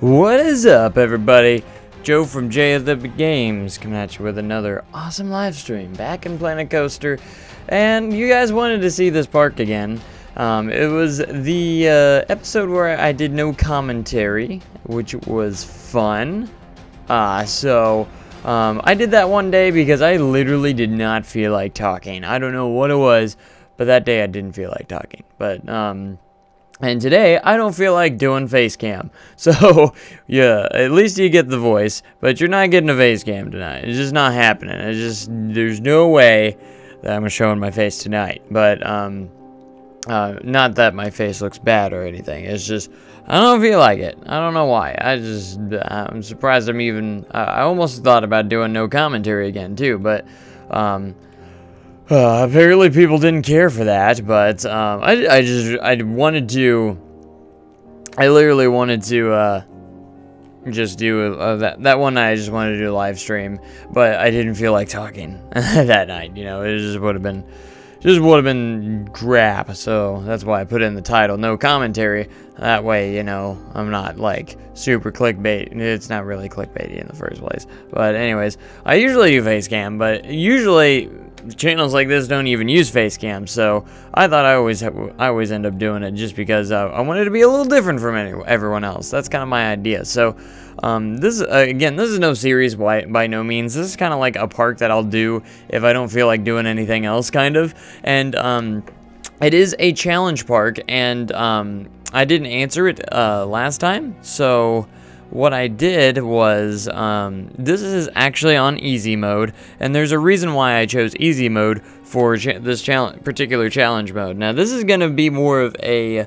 What is up, everybody? Joe from J of the Games coming at you with another awesome live stream back in Planet Coaster, and you guys wanted to see this park again. It was the episode where I did no commentary, which was fun. I did that one day because I literally did not feel like talking. I don't know what it was, but that day I didn't feel like talking. And today, I don't feel like doing face cam. So, yeah, at least you get the voice, but you're not getting a face cam tonight. It's just not happening. There's no way that I'm showing my face tonight. But, not that my face looks bad or anything. It's just, I don't feel like it. I don't know why. I'm surprised I almost thought about doing no commentary again, too. But, apparently people didn't care for that, but I literally wanted to just do that one night. I just wanted to do a live stream, but I didn't feel like talking that night. You know, it just would have been crap. So that's why I put in the title, no commentary. That way, you know, I'm not like super clickbait. It's not really clickbaity in the first place. But anyways, I usually do face cam, but usually channels like this don't even use face cam, so I thought I always end up doing it just because I wanted to be a little different from everyone else. That's kind of my idea. So this is no series by no means. This is kind of like a park that I'll do if I don't feel like doing anything else, kind of. And it is a challenge park, and I didn't answer it last time, so what I did was, this is actually on easy mode, and there's a reason why I chose easy mode for this particular challenge mode. Now, this is going to be more of a,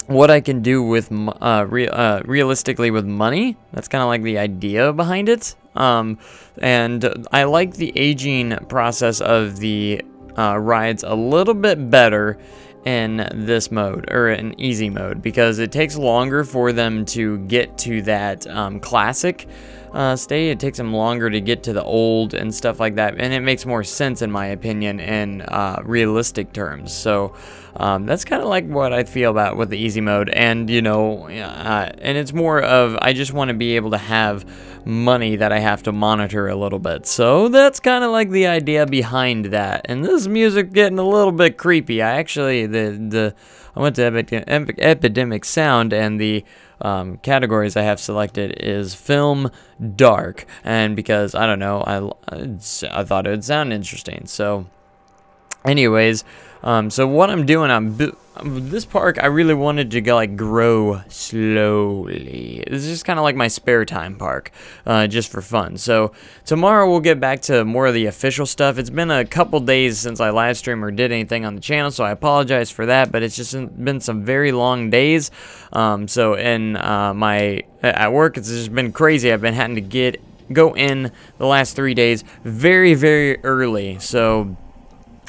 what I can do with, realistically with money. That's kind of like the idea behind it. And I like the aging process of the rides a little bit better in this mode, or in easy mode, because it takes longer for them to get to that classic state. It takes them longer to get to the old and stuff like that, and it makes more sense in my opinion in realistic terms. So that's kind of like what I feel about with the easy mode, and you know, and it's more of, I just want to be able to have money that I have to monitor a little bit. So that's kind of like the idea behind that. And this music getting a little bit creepy. I actually I went to Epidemic Sound, and the categories I have selected is film dark, and because I don't know, I thought it would sound interesting. So anyways, so what I'm doing, this park, I really wanted to go like grow slowly. This is just kind of like my spare time park, just for fun. So tomorrow we'll get back to more of the official stuff. It's been a couple days since I live streamed or did anything on the channel, so I apologize for that, but it's just been some very long days. So in at work, it's just been crazy. I've been having to go in the last 3 days very, very early. So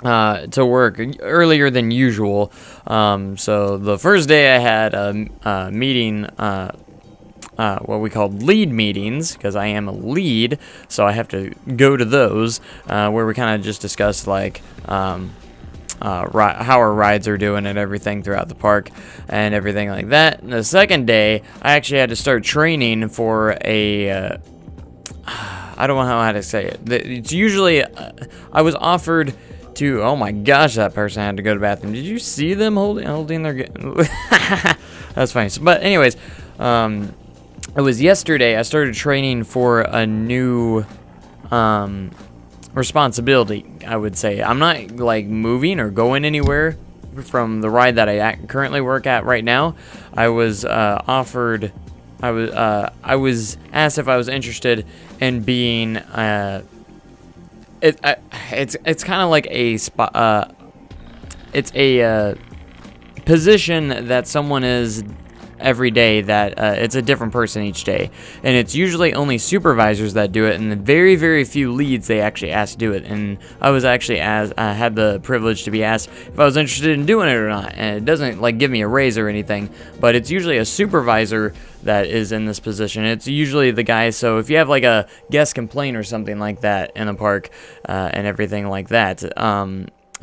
to work earlier than usual. So the first day I had a meeting, what we called lead meetings, because I am a lead, so I have to go to those, where we kind of just discuss like how our rides are doing and everything throughout the park and everything like that. And the second day, I actually had to start training for a I don't know how to say it. It's usually I was offered to, oh my gosh, that person had to go to the bathroom. Did you see them holding their that's funny. So, but anyways, it was yesterday I started training for a new responsibility, I would say. I'm not like moving or going anywhere from the ride that I currently work at right now. I was offered, I was asked if I was interested in being it's kind of like a spot. It's a position that someone is every day. That it's a different person each day, and it's usually only supervisors that do it, and very, very few leads they actually ask to do it. And I was actually had the privilege to be asked if I was interested in doing it or not. And it doesn't like give me a raise or anything, but it's usually a supervisor that is in this position. It's usually the guy. So if you have like a guest complaint or something like that in the park and everything like that,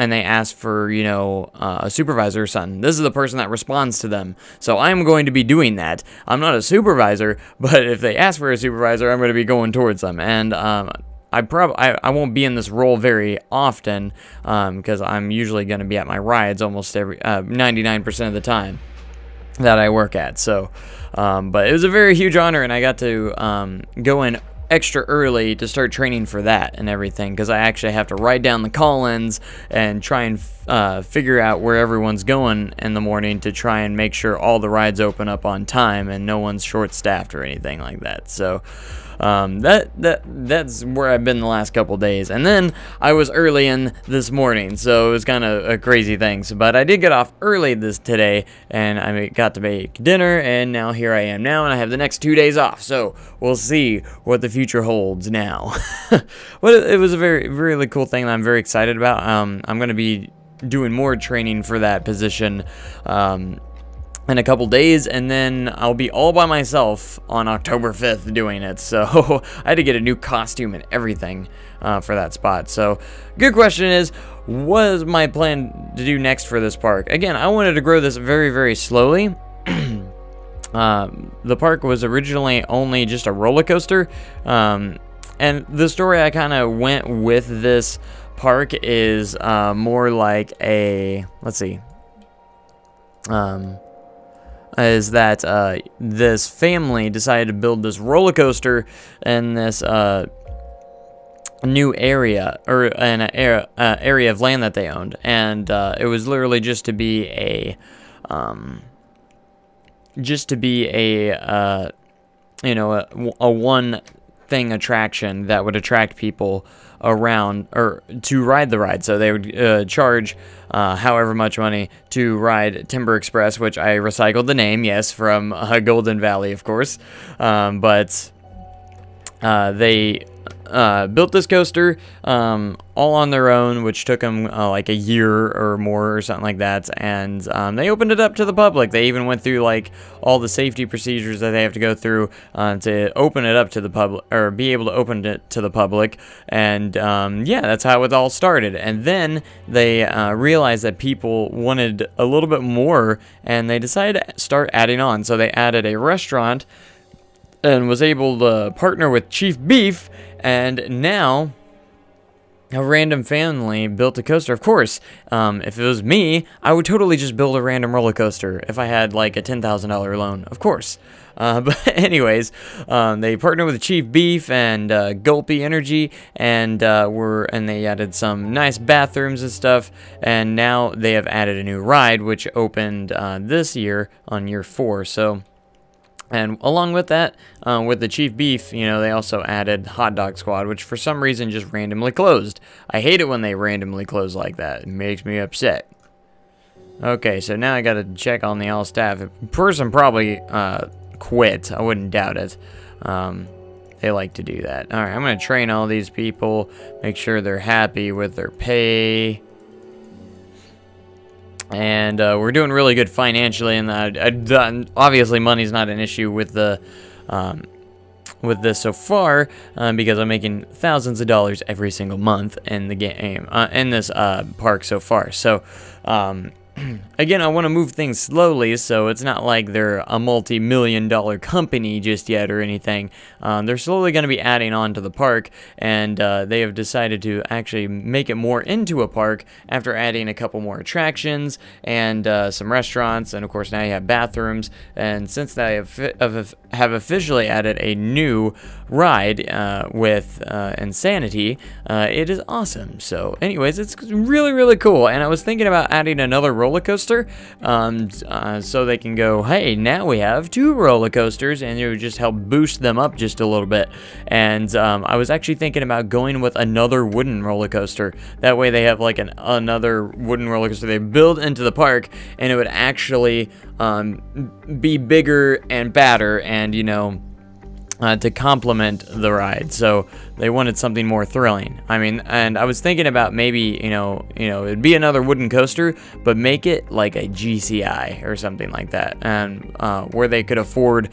and they ask for, you know, a supervisor or something, this is the person that responds to them. So I'm going to be doing that. I'm not a supervisor, but if they ask for a supervisor, I'm going to be going towards them. And I won't be in this role very often, because I'm usually going to be at my rides almost every 99% of the time that I work at. So, but it was a very huge honor, and I got to go in extra early to start training for that and everything, because I actually have to write down the call-ins and try and figure out where everyone's going in the morning to try and make sure all the rides open up on time and no one's short-staffed or anything like that. So that's where I've been the last couple days. And then I was early in this morning, so it was kind of a crazy thing. But I did get off early today, and I got to make dinner, and now here I am now, and I have the next 2 days off. So we'll see what the future holds now. But it was a very, really cool thing that I'm very excited about. I'm going to be doing more training for that position in a couple days, and then I'll be all by myself on October 5th doing it. So I had to get a new costume and everything for that spot. So good question is, what is my plan to do next for this park? Again, I wanted to grow this very, very slowly. The park was originally only just a roller coaster, and the story I kind of went with this park is more like a, let's see, is that this family decided to build this roller coaster in this new area, or an area of land that they owned, and it was literally just to be a you know, a one thing attraction that would attract people around, or to ride the ride. So they would charge however much money to ride Timber Express, which I recycled the name, yes, from Golden Valley, of course. But they built this coaster all on their own, which took them like a year or more or something like that, and they opened it up to the public. They even went through like all the safety procedures that they have to go through to open it up to the public, or be able to open it to the public. And yeah, that's how it all started. And then they realized that people wanted a little bit more, and they decided to start adding on. So they added a restaurant and was able to partner with Chief Beef, and now a random family built a coaster. Of course, if it was me, I would totally just build a random roller coaster if I had like a $10,000 loan, of course. But anyways, they partnered with Chief Beef and Gulpy Energy, and they added some nice bathrooms and stuff, and now they have added a new ride, which opened this year on year 4. So, and along with that, with the Chief Beef, you know, they also added Hot Dog Squad, which for some reason just randomly closed. I hate it when they randomly close like that. It makes me upset. Okay, so now I gotta check on the all staff. A person probably quit. I wouldn't doubt it. They like to do that. Alright, I'm gonna train all these people, make sure they're happy with their pay. And we're doing really good financially, and obviously money's not an issue with the with this so far, because I'm making thousands of dollars every single month in the game, in this park so far. So again, I want to move things slowly, so it's not like they're a multi-million-dollar company just yet or anything. They're slowly going to be adding on to the park, and they have decided to actually make it more into a park after adding a couple more attractions and some restaurants, and of course now you have bathrooms. And since they have officially added a new ride with Insanity, it is awesome. So anyways, it's really, really cool, and I was thinking about adding another roller coaster, so they can go, hey, now we have 2 roller coasters, and it would just help boost them up just a little bit. And I was actually thinking about going with another wooden roller coaster. That way they have like another wooden roller coaster they build into the park, and it would actually be bigger and badder, and you know, to complement the ride. So they wanted something more thrilling. I mean, and I was thinking about maybe, it'd be another wooden coaster, but make it like a GCI or something like that. And where they could afford,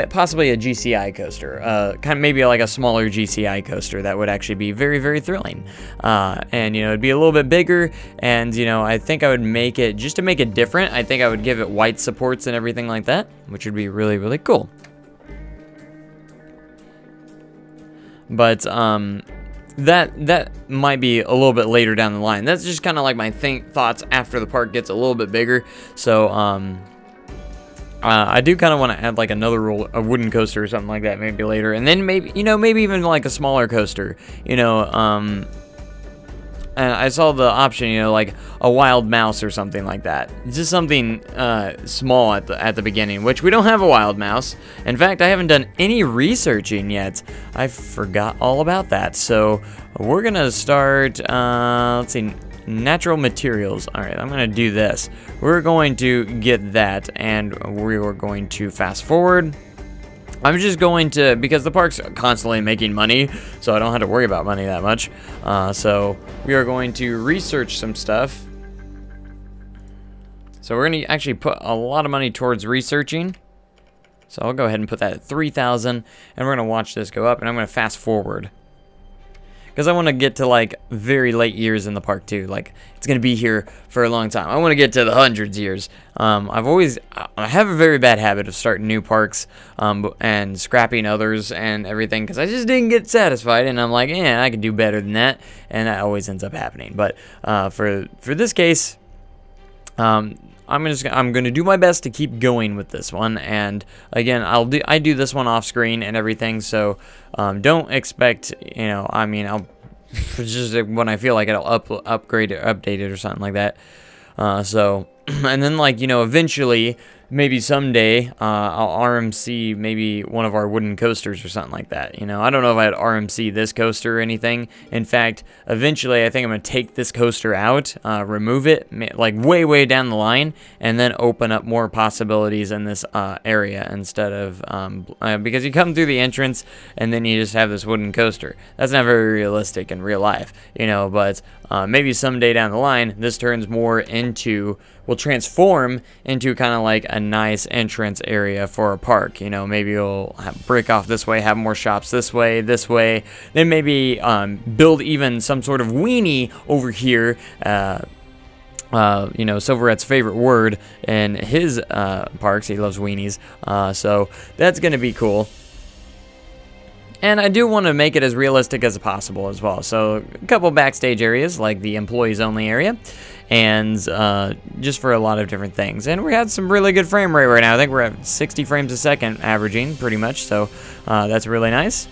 possibly a GCI coaster, kind of maybe like a smaller GCI coaster that would actually be very, very thrilling. And, it'd be a little bit bigger. And, I think I would make it, just to make it different, I think I would give it white supports and everything like that, which would be really, really cool. But that might be a little bit later down the line. That's just kind of like my thoughts after the park gets a little bit bigger. So I do kind of want to add like a wooden coaster or something like that maybe later, and then maybe even like a smaller coaster. And I saw the option, like a wild mouse or something like that. Just something small at the beginning, which we don't have a wild mouse. In fact, I haven't done any researching yet. I forgot all about that. So we're gonna start. Let's see, natural materials. All right, I'm gonna do this. We're going to get that, and we are going to fast forward. I'm just going to, because the park's constantly making money, so I don't have to worry about money that much. So we are going to research some stuff. So we're going to actually put a lot of money towards researching. So I'll go ahead and put that at 3,000, and we're going to watch this go up, and I'm going to fast forward. Because I want to get to like very late years in the park too. Like it's going to be here for a long time. I want to get to the hundreds years. I have a very bad habit of starting new parks and scrapping others and everything because I just didn't get satisfied, and I'm like, I could do better than that, and that always ends up happening. But for this case, I'm gonna do my best to keep going with this one, and again, I do this one off screen and everything, so don't expect, I'll just when I feel like it'll upgrade or update it or something like that. And then eventually, maybe someday, I'll RMC maybe one of our wooden coasters or something like that. I don't know if I'd RMC this coaster or anything. In fact, eventually I think I'm going to take this coaster out, remove it, like way down the line, and then open up more possibilities in this area instead of, because you come through the entrance and then you just have this wooden coaster. That's not very realistic in real life, but maybe someday down the line, this turns more into, will transform into kind of like a nice entrance area for a park. Maybe you'll break off this way, have more shops this way, then maybe build even some sort of weenie over here. Silverette's favorite word in his parks. He loves weenies. So that's going to be cool. And I do want to make it as realistic as possible as well. So a couple backstage areas, like the employees only area, and just for a lot of different things. And we had some really good frame rate right now. I think we're at 60 frames a second averaging pretty much, so that's really nice.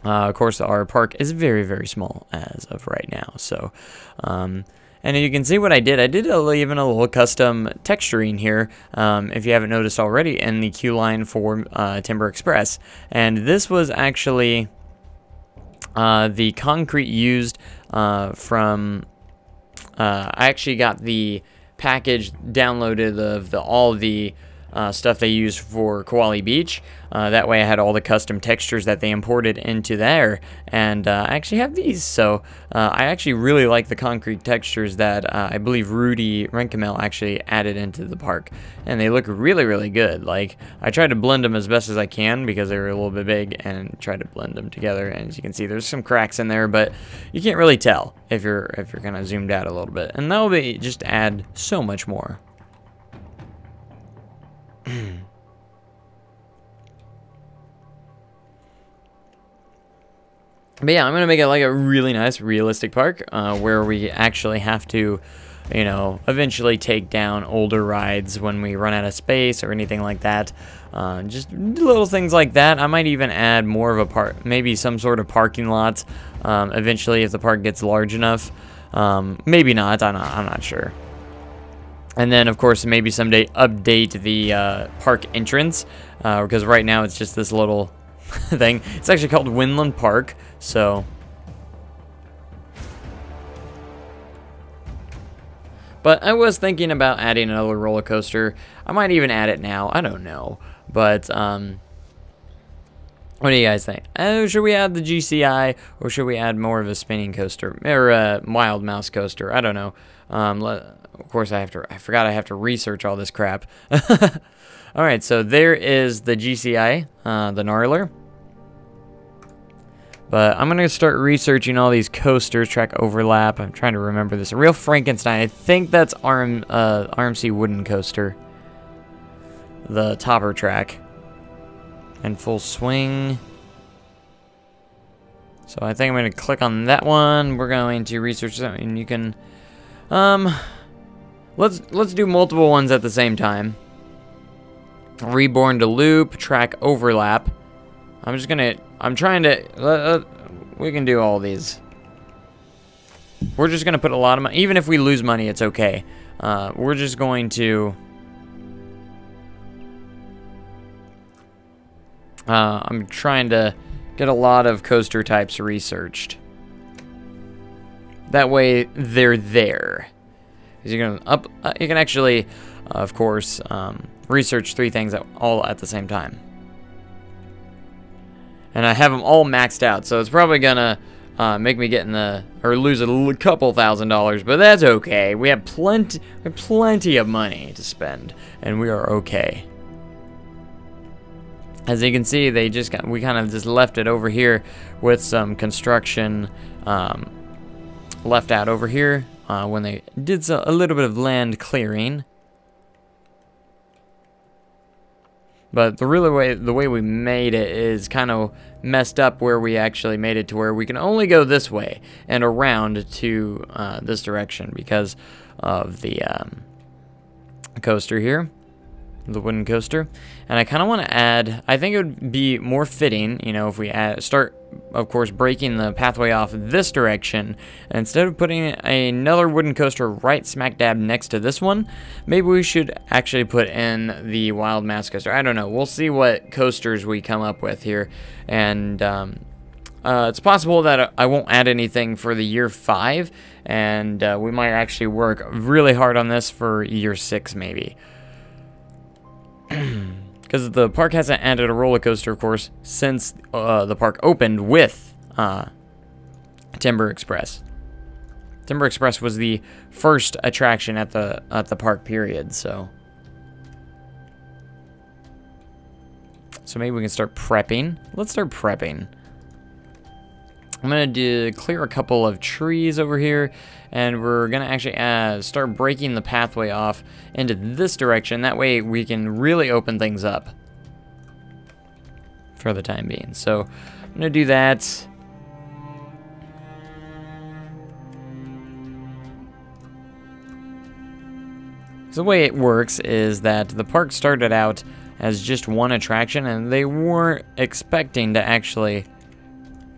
Of course, our park is very, very small as of right now. So, and you can see what I did. I did even a little custom texturing here, if you haven't noticed already, in the queue line for Timber Express. And this was actually the concrete used from... I actually got the package downloaded of all the stuff they used for Koali Beach. That way I had all the custom textures that they imported into there, and I actually have these. So I actually really like the concrete textures that I believe Rudy Renkamel actually added into the park, and they look really, really good. Like, I tried to blend them as best as I can because they were a little bit big, and tried to blend them together. And as you can see, there's some cracks in there, but you can't really tell if you're kind of zoomed out a little bit, and that will be just add so much more. But yeah, I'm going to make it like a really nice, realistic park, where we actually have to, eventually take down older rides when we run out of space or anything like that. Just little things like that. I might even add more of a park, maybe some sort of parking lot, eventually if the park gets large enough. Maybe not, I'm not sure. And then, of course, maybe someday update the park entrance, because right now it's just this little thing. It's actually called Winland Park, so... But I was thinking about adding another roller coaster. I might even add it now. I don't know. But, What do you guys think? Should we add the GCI, or should we add more of a spinning coaster, or a wild mouse coaster? I don't know. Of course, I forgot I have to research all this crap. All right, so there is the GCI, the Gnarler. But I'm gonna start researching all these coasters, track overlap. I'm trying to remember this. A Real Frankenstein. I think that's RMC Wooden Coaster. The topper track. And Full Swing. So I think I'm gonna click on that one. We're going to research that, and you can, let's do multiple ones at the same time. Reborn to Loop, track overlap. I'm trying to, we can do all these. We're just going to put a lot of money. Even if we lose money, it's okay. We're just going to, I'm trying to get a lot of coaster types researched. That way, they're there. You can actually, of course, research 3 things all at the same time. And I have them all maxed out, so it's probably gonna make me get in the, or lose a couple $1,000s, but that's okay. We have plenty of money to spend, and we are okay. As you can see, we kind of just left it over here with some construction left out over here when they did a little bit of land clearing. But the way we made it is kind of messed up, where we actually made it to where we can only go this way and around to this direction because of the coaster here, the wooden coaster. And I kind of want to add, I think it would be more fitting, you know, if we start, of course, breaking the pathway off this direction. And instead of putting another wooden coaster right smack dab next to this one, maybe we should actually put in the wild mouse coaster. I don't know. We'll see what coasters we come up with here. And it's possible that I won't add anything for the year 5. And we might actually work really hard on this for year 6 maybe. Because the park hasn't added a roller coaster, of course, since the park opened with Timber Express. Timber Express was the first attraction at the park, period. So maybe we can start prepping. Let's start prepping. I'm gonna clear a couple of trees over here, and we're gonna actually start breaking the pathway off into this direction. That way we can really open things up for the time being. So I'm gonna do that. So the way it works is that the park started out as just one attraction, and they weren't expecting to actually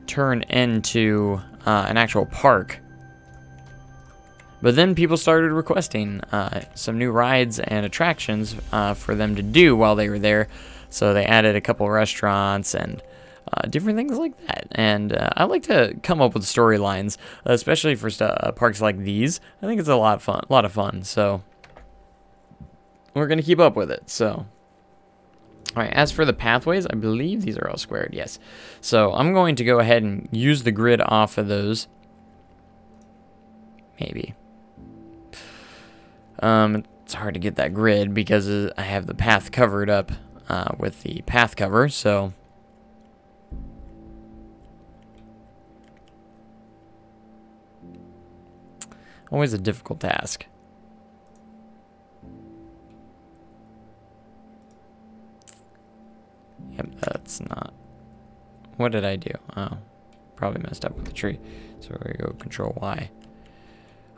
turn into an actual park. But then people started requesting some new rides and attractions for them to do while they were there. So they added a couple restaurants and different things like that. And I like to come up with storylines, especially for parks like these. I think it's a lot of fun. So we're gonna keep up with it. So. Alright, as for the pathways, I believe these are all squared, yes. So I'm going to go ahead and use the grid off of those. Maybe. It's hard to get that grid because I have the path covered up with the path cover, so. Always a difficult task. Yep, that's not. What did I do? Oh, probably messed up with the tree. So we're gonna go Control Y.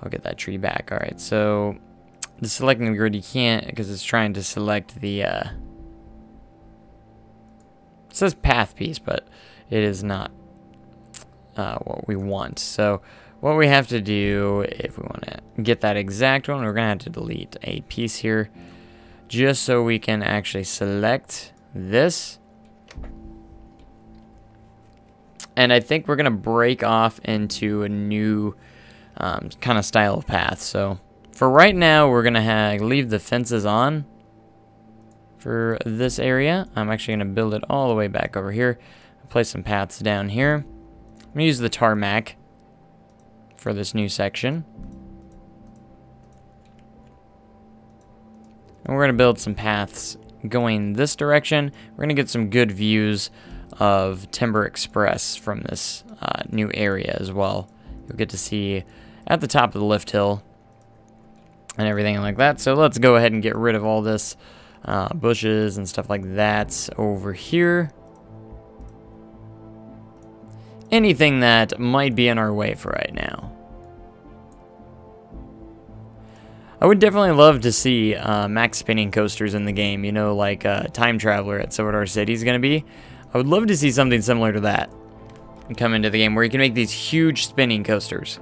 I'll get that tree back. All right. So the selecting the grid, you can't because it's trying to select the. It says path piece, but it is not what we want. So what we have to do, if we want to get that exact one, we're gonna have to delete a piece here, just so we can actually select this. And I think we're going to break off into a new kind of style of path. So for right now, we're going to leave the fences on for this area. I'm actually going to build it all the way back over here. place some paths down here. I'm gonna use the tarmac for this new section. And we're gonna build some paths going this direction. We're gonna get some good views of Timber Express from this new area as well. You'll get to see at the top of the lift hill and everything like that. So let's go ahead and get rid of all this bushes and stuff like that over here. Anything that might be in our way for right now. I would definitely love to see max spinning coasters in the game, you know, like Time Traveler at Sodor City is going to be. I would love to see something similar to that come into the game where you can make these huge spinning coasters.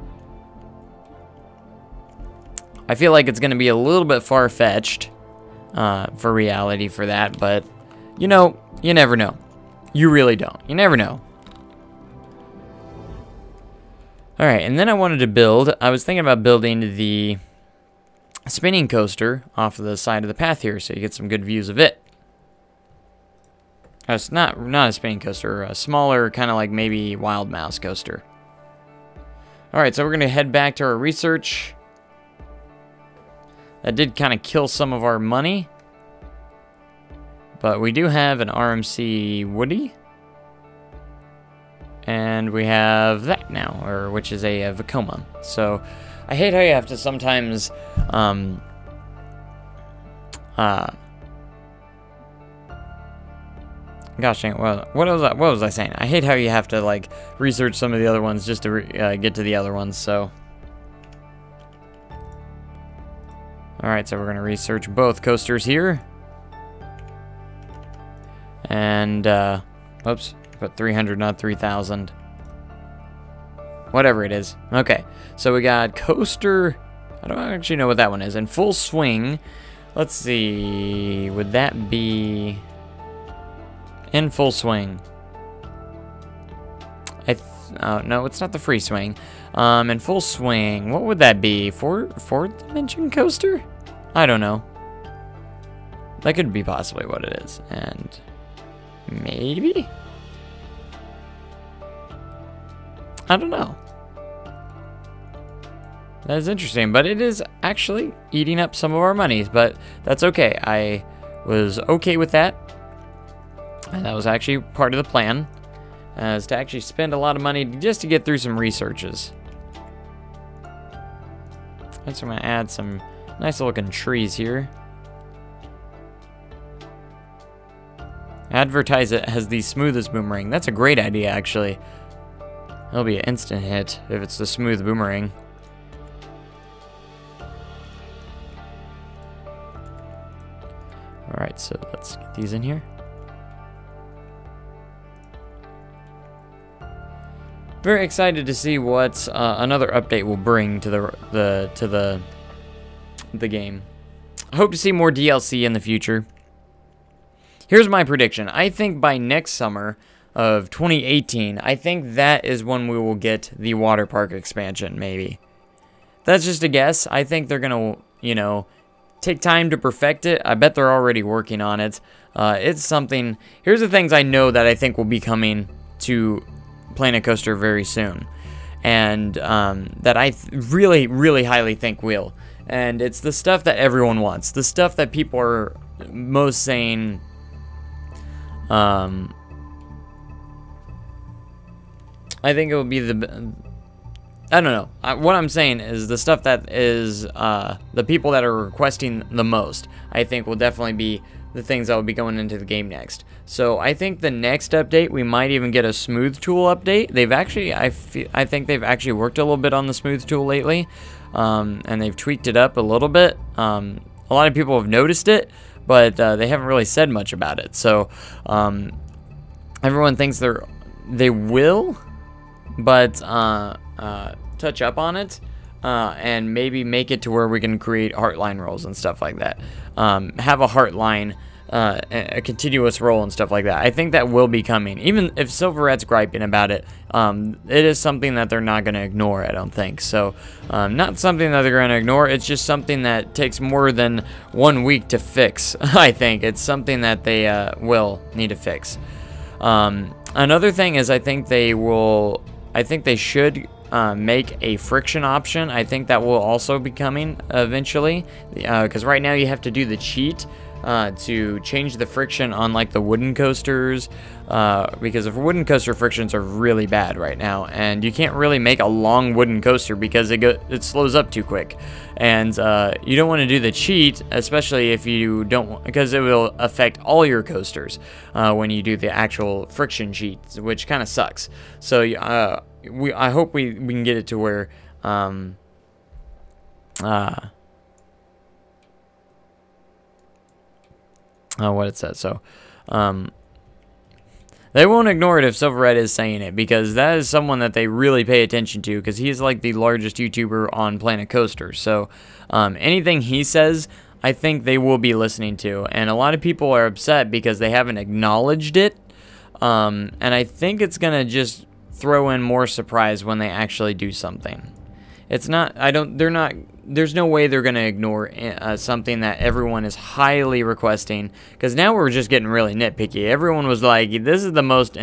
I feel like it's going to be a little bit far-fetched for reality for that, but, you know, you never know. You really don't. You never know. Alright, and then I wanted to build, I was thinking about building the spinning coaster off of the side of the path here so you get some good views of it. It's not a spinning coaster, a smaller kind of like maybe Wild Mouse coaster. Alright, so we're going to head back to our research. That did kind of kill some of our money. But we do have an RMC Woody. And we have that now, or which is a Vekoma. So I hate how you have to sometimes gosh dang it, well, what was I saying? I hate how you have to like research some of the other ones just to get to the other ones. So alright, so we're going to research both coasters here. And, oops, put 300, not 3,000. Whatever it is. Okay, so we got coaster, I don't actually know what that one is. In Full Swing, let's see, would that be In Full Swing? No, it's not the Free Swing. In Full Swing, what would that be? Fourth dimension coaster? I don't know. That could be possibly what it is. And maybe? I don't know. That is interesting, but it is actually eating up some of our monies, but that's okay. I was okay with that. And that was actually part of the plan, is to actually spend a lot of money just to get through some researches. I'm going to add some nice looking trees here. Advertise it as the smoothest boomerang. That's a great idea, actually. It'll be an instant hit if it's the smooth boomerang. Alright, so let's get these in here. Very excited to see what another update will bring to the game. I hope to see more DLC in the future. Here's my prediction. I think by next summer of 2018, I think that is when we will get the water park expansion, maybe. That's just a guess. I think they're going to, you know, take time to perfect it. I bet they're already working on it. It's something... Here's the things I know that I think will be coming to Planet Coaster very soon. And that I really, really highly think will. And it's the stuff that everyone wants. The stuff that people are most saying... I think it will be the... I don't know. What I'm saying is the stuff that is the people that are requesting the most, I think will definitely be the things that will be going into the game next. So I think the next update, we might even get a smooth tool update. They've actually, I think they've actually worked a little bit on the smooth tool lately, and they've tweaked it up a little bit. A lot of people have noticed it, but they haven't really said much about it. So everyone thinks they will, but touch up on it and maybe make it to where we can create heartline rolls and stuff like that. Have a heartline, a continuous roll and stuff like that. I think that will be coming. Even if Silverette's griping about it, it is something that they're not going to ignore, I don't think. So, not something that they're going to ignore. It's just something that takes more than 1 week to fix, I think. It's something that they will need to fix. Another thing is I think they should make a friction option. I think that will also be coming eventually, because right now you have to do the cheat to change the friction on like the wooden coasters, because the wooden coaster frictions are really bad right now, and you can't really make a long wooden coaster because it slows up too quick, and you don't want to do the cheat, especially if you don't, because it will affect all your coasters when you do the actual friction cheat, which kind of sucks. So I hope we can get it to where what it says. So they won't ignore it if Silver Red is saying it, because that is someone that they really pay attention to, because he's like the largest YouTuber on Planet Coaster. So anything he says, I think they will be listening to, and a lot of people are upset because they haven't acknowledged it, and I think it's gonna just throw in more surprise when they actually do something. It's not, there's no way they're going to ignore something that everyone is highly requesting, because now we're just getting really nitpicky. Everyone was like, this is the most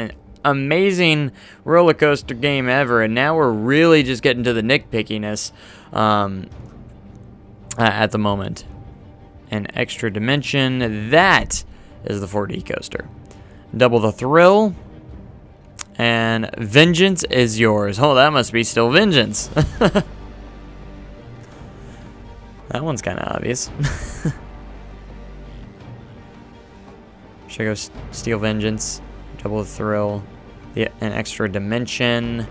amazing roller coaster game ever, and now we're really just getting to the nitpickiness at the moment. An extra dimension, that is the 4D coaster. Double the Thrill. And Vengeance is yours. Oh, that must be still Vengeance. That one's kind of obvious. Should I go steal Vengeance? Double the Thrill. An extra dimension.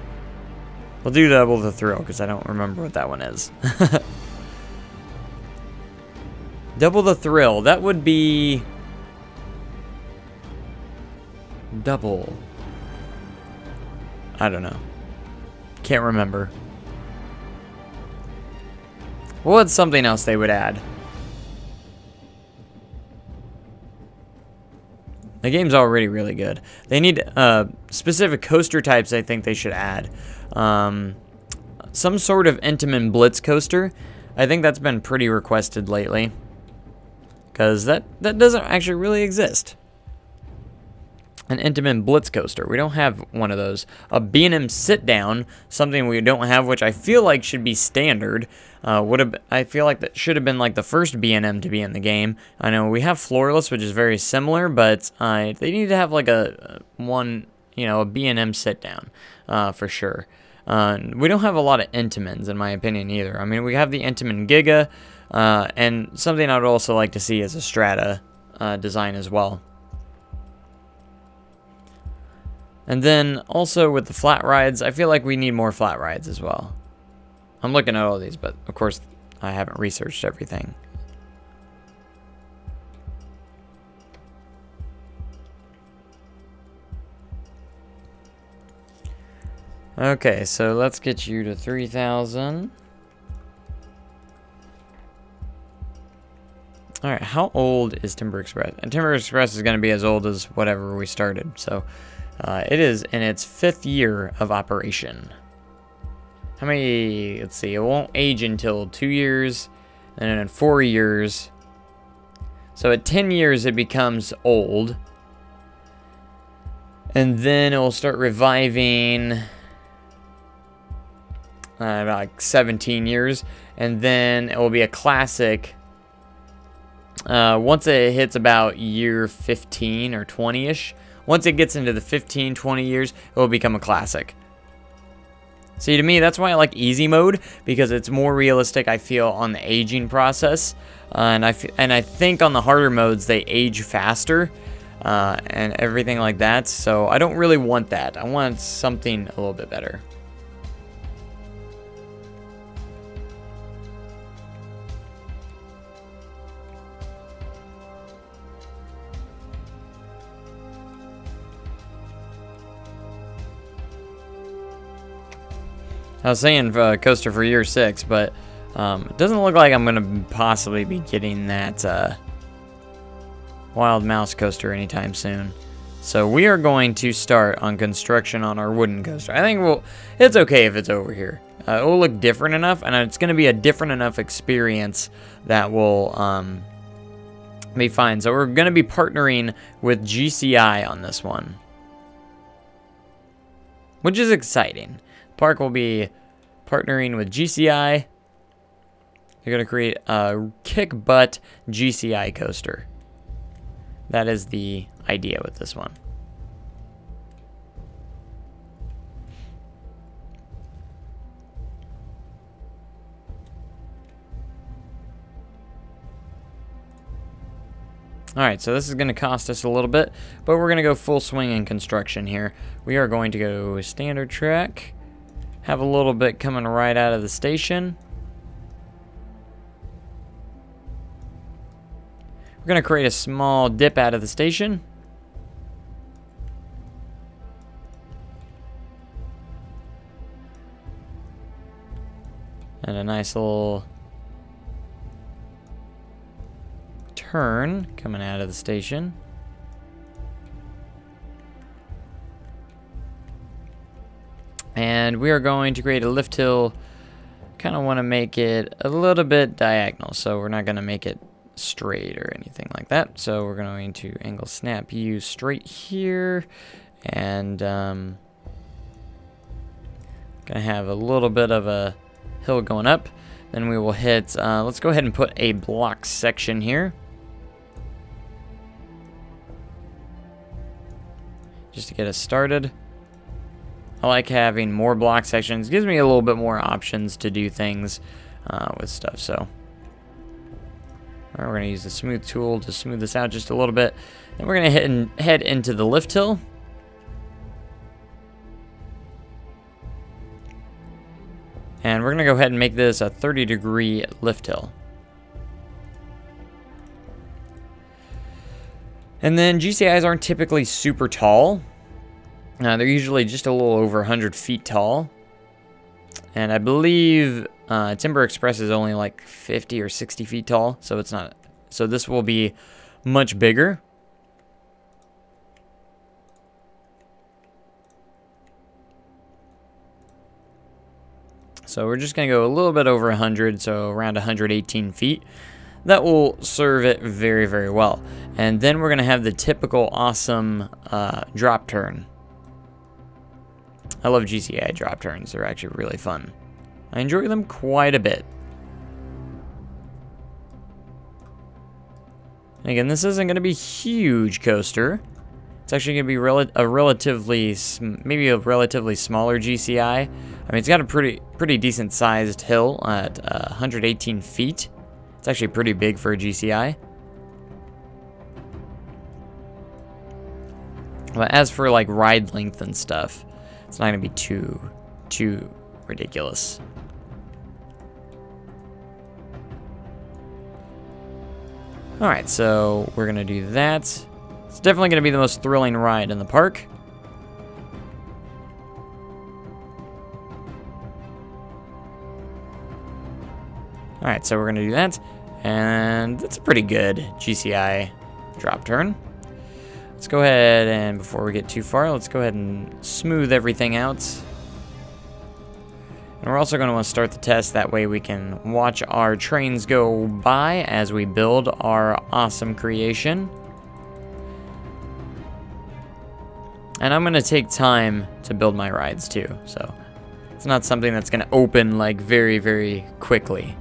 We'll do Double the Thrill because I don't remember what that one is. Double the Thrill. That would be... Double... I don't know. Can't remember. What's something else they would add? The game's already really good. They need specific coaster types I think they should add. Some sort of Intamin Blitz coaster. I think that's been pretty requested lately, because that doesn't actually really exist. An Intamin Blitz coaster. We don't have one of those. A B&M sit down, something we don't have, which I feel like should be standard. I feel like that should have been like the first B&M to be in the game. I know we have Floorless, which is very similar, but they need to have like a B&M sit down for sure. We don't have a lot of Intamins in my opinion either. I mean, we have the Intamin Giga, and something I would also like to see is a Strata design as well. And then also with the flat rides, I feel like we need more flat rides as well. I'm looking at all these, but of course I haven't researched everything. Okay, so let's get you to 3,000. Alright, how old is Timber Express? And Timber Express is going to be as old as whatever we started, so... it is in its 5th year of operation. How many, let's see, it won't age until 2 years, and then in 4 years. So at 10 years it becomes old. And then it will start reviving about like 17 years. And then it will be a classic once it hits about year 15 or 20-ish. Once it gets into the 15, 20 years, it will become a classic. See, to me, that's why I like easy mode, because it's more realistic, I feel, on the aging process. And I think on the harder modes, they age faster and everything like that. So I don't really want that. I want something a little bit better. I was saying coaster for year 6, but it doesn't look like I'm going to possibly be getting that Wild Mouse coaster anytime soon. So we are going to start on construction on our wooden coaster. I think it's okay if it's over here. It will look different enough, and it's going to be a different enough experience that will be fine. So we're going to be partnering with GCI on this one. which is exciting. Park will be partnering with GCI. They're going to create a kick butt GCI coaster. That is the idea with this one. Alright, so this is going to cost us a little bit, but we're going to go full swing in construction here. We are going to go standard track, have a little bit coming right out of the station. We're going to create a small dip out of the station. And a nice little turn coming out of the station. And we are going to create a lift hill. Kind of want to make it a little bit diagonal, so we're not going to make it straight or anything like that. So we're going to angle snap you straight here, and gonna have a little bit of a hill going up. Then we will hit, let's go ahead and put a block section here, just to get us started. I like having more block sections. Gives me a little bit more options to do things with stuff. So we're going to use the smooth tool to smooth this out just a little bit. Then we're going to head into the lift hill. And we're going to go ahead and make this a 30-degree lift hill. And then GCIs aren't typically super tall. They're usually just a little over 100 feet tall. And I believe Timber Express is only like 50 or 60 feet tall, so it's not. So this will be much bigger. So we're just going to go a little bit over 100, so around 118 feet. That will serve it very, very well. And then we're going to have the typical awesome drop turn. I love GCI drop turns. They're actually really fun. I enjoy them quite a bit. And again, this isn't going to be a huge coaster. It's actually going to be maybe a relatively smaller GCI. I mean, it's got a pretty decent sized hill at 118 feet. It's actually pretty big for a GCI. But as for like ride length and stuff, it's not going to be too ridiculous. Alright, so we're going to do that. It's definitely going to be the most thrilling ride in the park. Alright, so we're going to do that. And that's a pretty good GCI drop turn. Let's go ahead and, before we get too far, let's go ahead and smooth everything out. And we're also going to want to start the test, that way we can watch our trains go by as we build our awesome creation. And I'm going to take time to build my rides too, so it's not something that's going to open like very, very quickly.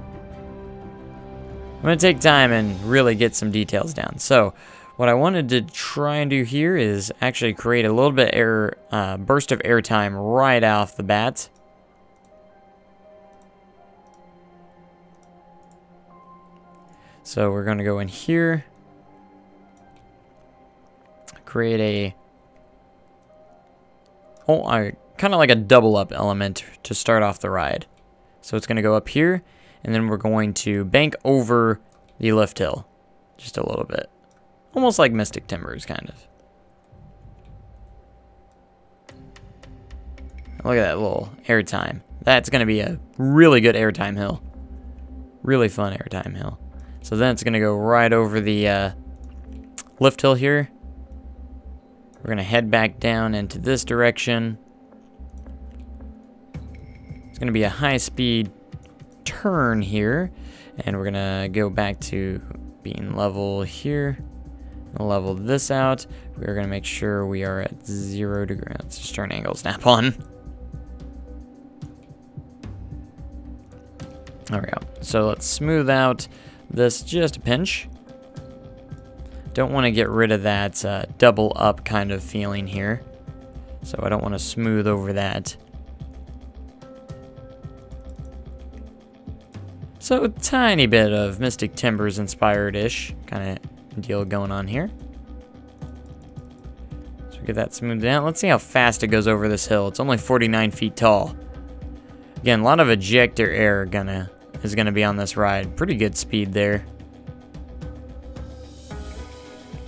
I'm going to take time and really get some details down. So what I wanted to try and do here is actually create a little bit burst of airtime right off the bat. So we're going to go in here, create kind of like a double up element to start off the ride. So it's going to go up here, and then we're going to bank over the lift hill just a little bit. Almost like Mystic Timbers, kind of. Look at that little airtime. That's going to be a really good airtime hill. Really fun airtime hill. So then it's going to go right over the lift hill here. We're going to head back down into this direction. It's going to be a high-speed turn here. And we're going to go back to being level here. Level this out. We're going to make sure we are at 0 degrees. Let's just turn angle snap on. There we go. So let's smooth out this just a pinch. Don't want to get rid of that double up kind of feeling here. So I don't want to smooth over that. So a tiny bit of Mystic Timbers inspired-ish kind of deal going on here. So get that smoothed out. Let's see how fast it goes over this hill. It's only 49 feet tall. Again, a lot of ejector air is gonna be on this ride. Pretty good speed there.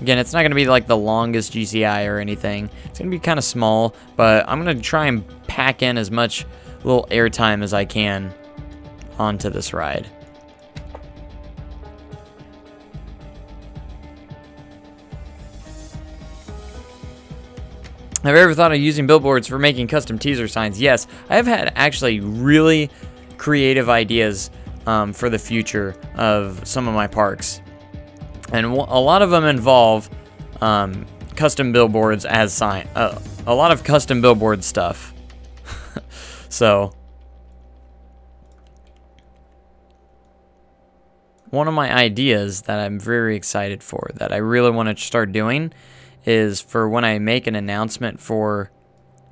Again, it's not gonna be like the longest GCI or anything. It's gonna be kind of small, but I'm gonna try and pack in as much little airtime as I can onto this ride. Have you ever thought of using billboards for making custom teaser signs? Yes, I have had actually really creative ideas for the future of some of my parks. And a lot of them involve custom billboards as sign. A lot of custom billboard stuff. So, one of my ideas that I'm very excited for, that I really want to start doing, is for when I make an announcement for,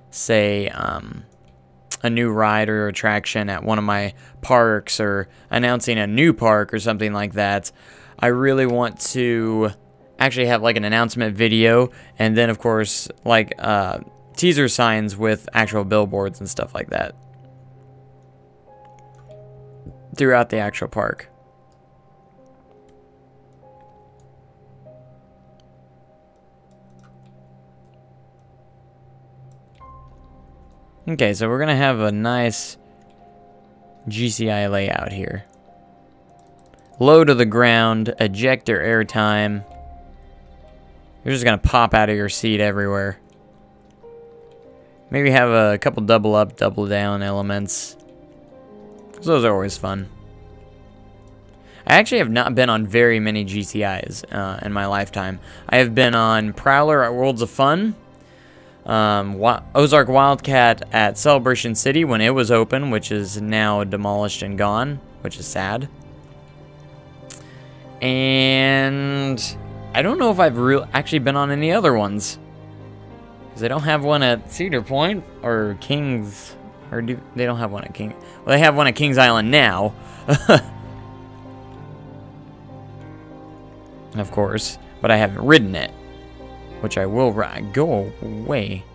say, a new ride or attraction at one of my parks, or announcing a new park or something like that, I really want to actually have like an announcement video, and then of course like teaser signs with actual billboards and stuff like that throughout the actual park. Okay, so we're gonna have a nice GCI layout here. Low to the ground, ejector airtime. You're just gonna pop out of your seat everywhere. Maybe have a couple double up, double down elements. Those are always fun. I actually have not been on very many GCIs in my lifetime. I have been on Prowler at Worlds of Fun, Ozark Wildcat at Celebration City when it was open, which is now demolished and gone, which is sad. And I don't know if I've actually been on any other ones, because they don't have one at Cedar Point or Kings, or they don't have one at King. Well, they have one at Kings Island now, of course, but I haven't ridden it, which I will ride. Go away!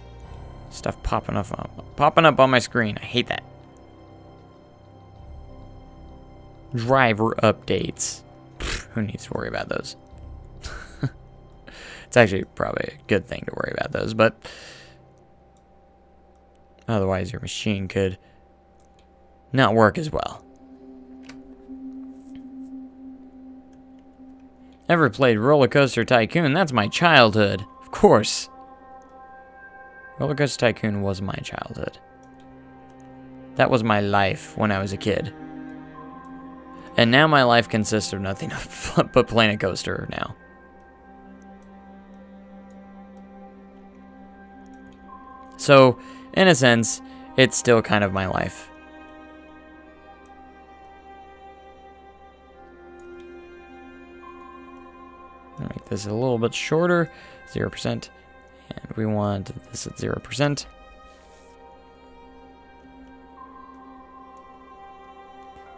Stuff popping up on my screen. I hate that. Driver updates. Who needs to worry about those? It's actually probably a good thing to worry about those, but otherwise your machine could not work as well. Ever played Roller Coaster Tycoon? That's my childhood. Of course. Roller Coaster Tycoon was my childhood. That was my life when I was a kid. And now my life consists of nothing but playing a coaster now. So, in a sense, it's still kind of my life. I'll make this a little bit shorter, 0%, and we want this at 0%.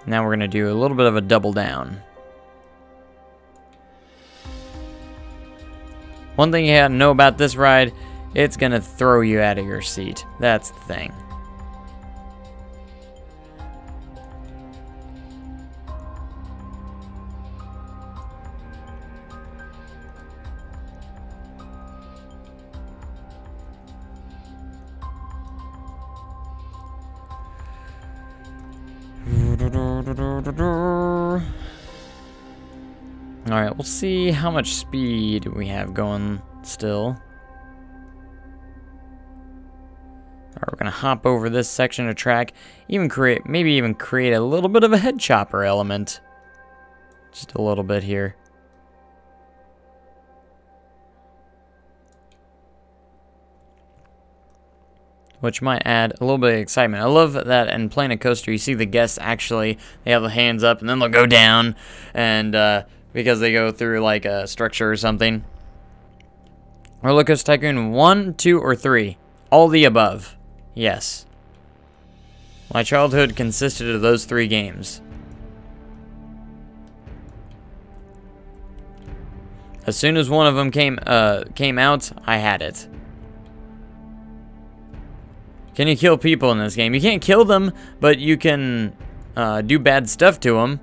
Now we're going to do a little bit of a double down. One thing you have to know about this ride, it's going to throw you out of your seat. That's the thing. Alright, we'll see how much speed we have going still. Alright, we're gonna hop over this section of track, maybe even create a little bit of a head chopper element. Just a little bit here. which might add a little bit of excitement. I love that in Planet Coaster, you see the guests actually, they have the hands up, and then they'll go down, and because they go through like a structure or something. Roller Coaster Tycoon 1, 2, or 3? All the above. Yes. My childhood consisted of those 3 games. As soon as one of them came out, I had it. Can you kill people in this game? You can't kill them, but you can do bad stuff to them.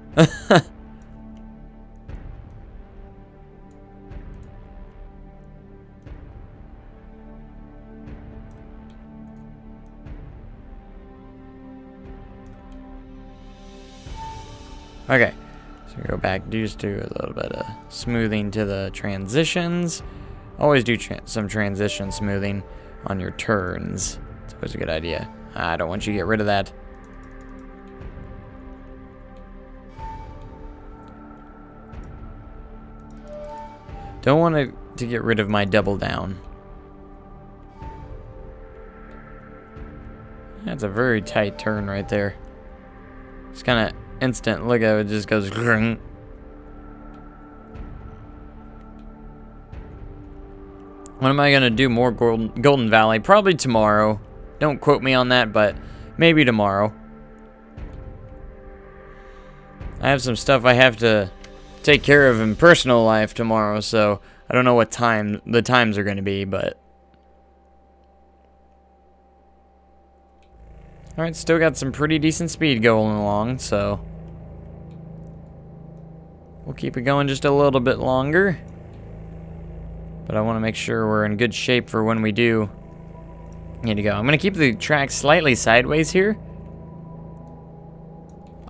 Okay, so go back, just do a little bit of smoothing to the transitions. Always do some transition smoothing on your turns. It's always a good idea. I don't want you to get rid of that. Don't want to get rid of my double down. That's a very tight turn right there. It's kind of instant. Look at it, just goes. Grrng. When am I gonna do more Golden Valley? Probably tomorrow. Don't quote me on that, but maybe tomorrow. I have some stuff I have to take care of in personal life tomorrow, so I don't know what time the times are gonna be, but alright, still got some pretty decent speed going along, so we'll keep it going just a little bit longer. But I want to make sure we're in good shape for when we do need to go. I'm going to keep the track slightly sideways here.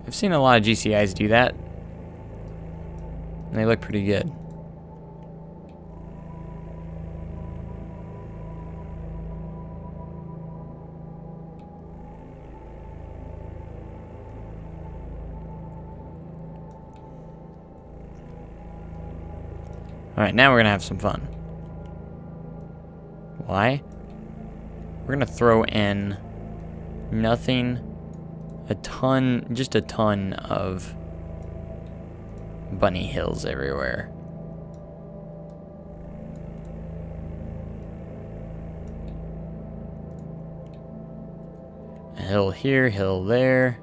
I've seen a lot of GCIs do that, and they look pretty good. Alright, now we're going to have some fun. Why? We're going to throw in nothing, just a ton of bunny hills everywhere. A hill here, hill there.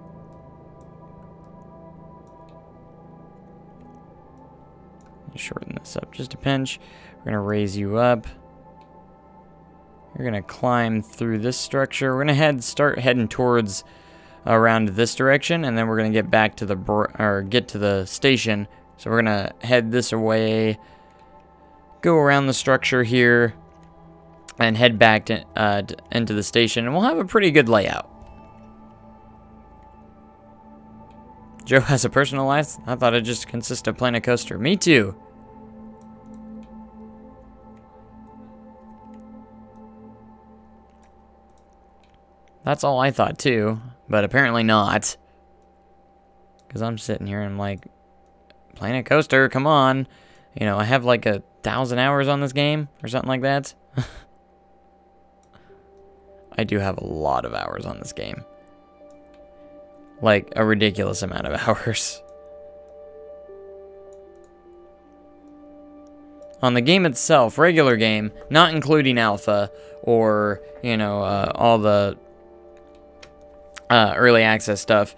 Shorten this up just a pinch. We're going to raise you up. You're going to climb through this structure. We're going to start heading towards around this direction, and then we're going to get back to the station. So we're going to head this way, go around the structure here, and head back into the station, and we'll have a pretty good layout. Joe has a personal life? I thought it just consisted of Planet Coaster. Me too. That's all I thought too, but apparently not. Because I'm sitting here and I'm like, Planet Coaster, come on. You know, I have like 1,000 hours on this game or something like that. I do have a lot of hours on this game. Like a ridiculous amount of hours. On the game itself, regular game, not including alpha or, you know, all the early access stuff,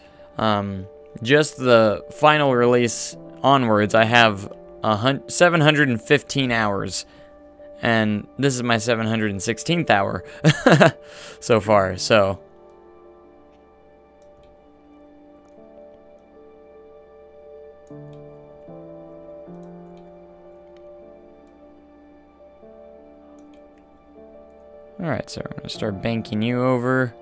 just the final release onwards, I have 715 hours, and this is my 716th hour so far, so alright, so I'm going to start banking you over.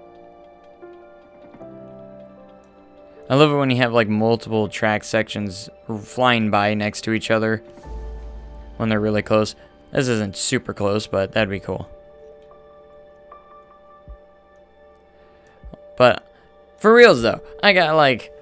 I love it when you have like multiple track sections flying by next to each other when they're really close. This isn't super close, but that'd be cool. But for reals though, I got like,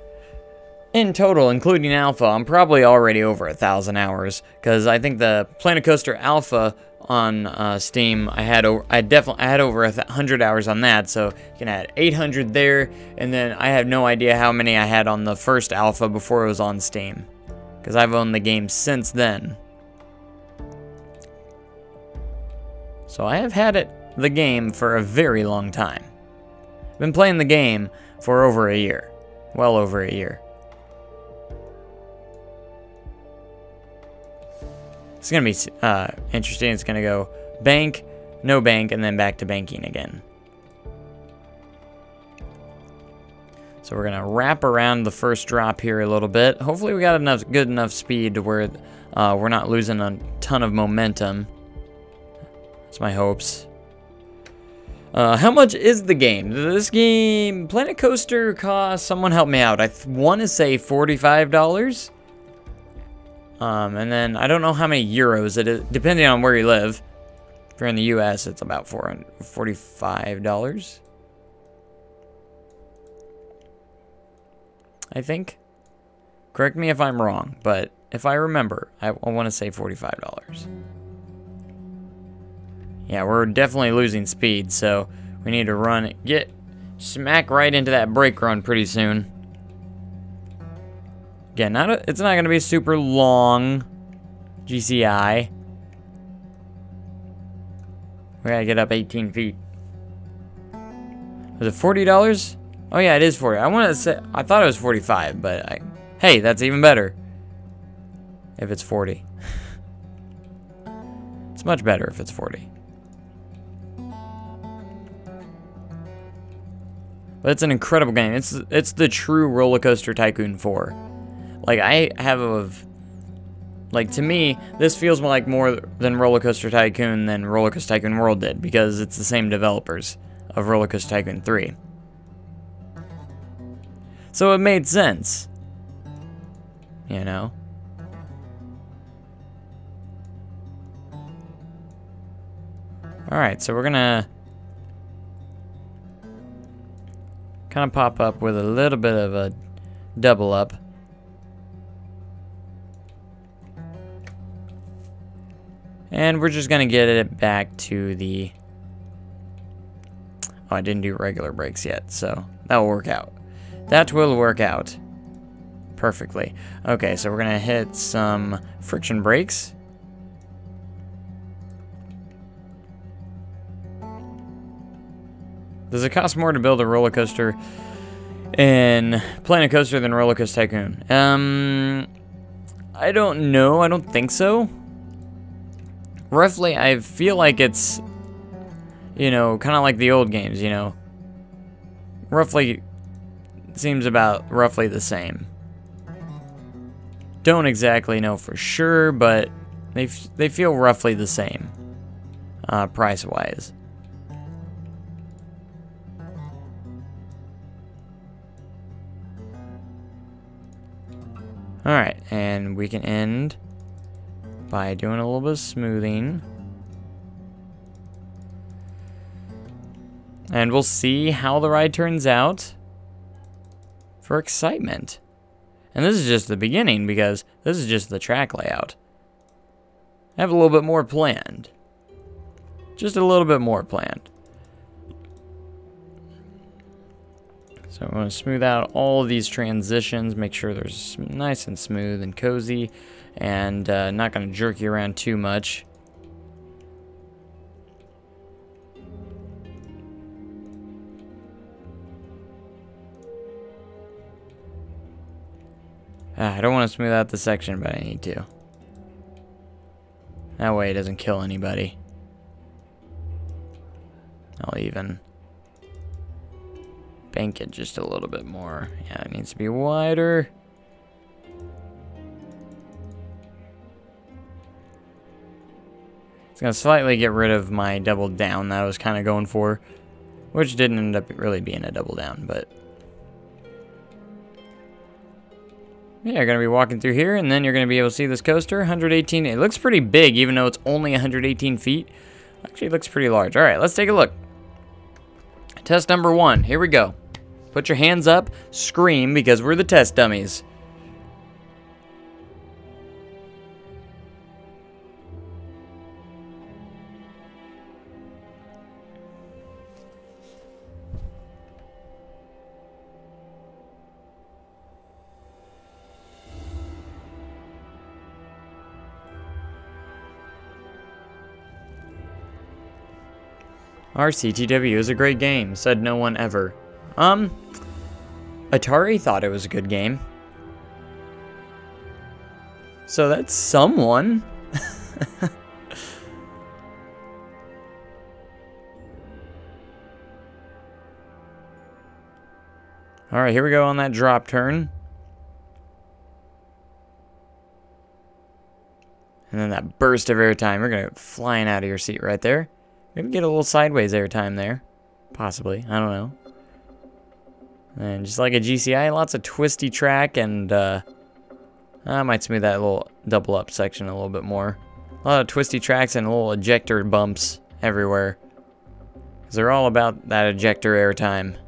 in total, including alpha, I'm probably already over 1,000 hours, because I think the Planet Coaster Alpha on Steam. I had over 100 hours on that, so you can add 800 there, and then I have no idea how many I had on the first alpha before it was on Steam, because I've owned the game since then. So I have had the game for a very long time. I've been playing the game for over a year, well over a year. It's going to be interesting. It's going to go bank, no bank, and then back to banking again. So we're going to wrap around the first drop here a little bit. Hopefully we got good enough speed to where we're not losing a ton of momentum. That's my hopes. How much is the game? This game, Planet Coaster, costs, someone help me out, I want to say $45. And then I don't know how many euros it is, depending on where you live. If you're in the US, it's about $45. I think. Correct me if I'm wrong, but if I remember, I want to say $45. Yeah, we're definitely losing speed, so we need to get smack right into that brake run pretty soon. Again, it's not going to be a super long GCI. We gotta get up 18 feet. Was it $40? Oh yeah, it is 40. I thought it was 45, but hey, that's even better. If it's 40. It's much better if it's 40. But it's an incredible game. It's the true Roller Coaster Tycoon 4. Like, to me, this feels like more than Roller Coaster Tycoon than Roller Coaster Tycoon World did, because it's the same developers of Roller Coaster Tycoon 3. So it made sense. You know? Alright, so we're gonna kind of pop up with a little bit of a double up. And we're just going to get it back to the... Oh, I didn't do regular brakes yet, so that will work out. That will work out perfectly. Okay, so we're going to hit some friction brakes. Does it cost more to build a roller coaster in Planet Coaster than Roller Coaster Tycoon? I don't know. I don't think so. Roughly, I feel like it's, you know, kind of like the old games, you know. Roughly, seems about roughly the same. Don't exactly know for sure, but they feel roughly the same, price-wise. Alright, and we can end by doing a little bit of smoothing. And we'll see how the ride turns out for excitement. And this is just the beginning, because this is just the track layout. I have a little bit more planned. Just a little bit more planned. So I'm going to smooth out all of these transitions, make sure they're nice and smooth and cozy, and not going to jerk you around too much. I don't want to smooth out the section, but I need to. That way it doesn't kill anybody. I'll even bank it just a little bit more. Yeah, it needs to be wider. It's going to slightly get rid of my double down that I was kind of going for, which didn't end up really being a double down, but yeah, you're going to be walking through here, and then you're going to be able to see this coaster, 118. It looks pretty big, even though it's only 118 feet. Actually, it looks pretty large. All right, let's take a look. Test number 1. Here we go. Put your hands up, scream, because we're the test dummies. RCTW is a great game, said no one ever. Atari thought it was a good game. So that's someone. Alright, here we go on that drop turn. And then that burst of airtime. We're going to flying out of your seat right there. Maybe get a little sideways airtime there. Possibly. I don't know. And just like a GCI, lots of twisty track. And I might smooth that little double up section a little bit more. A lot of twisty tracks and little ejector bumps everywhere. Because they're all about that ejector airtime.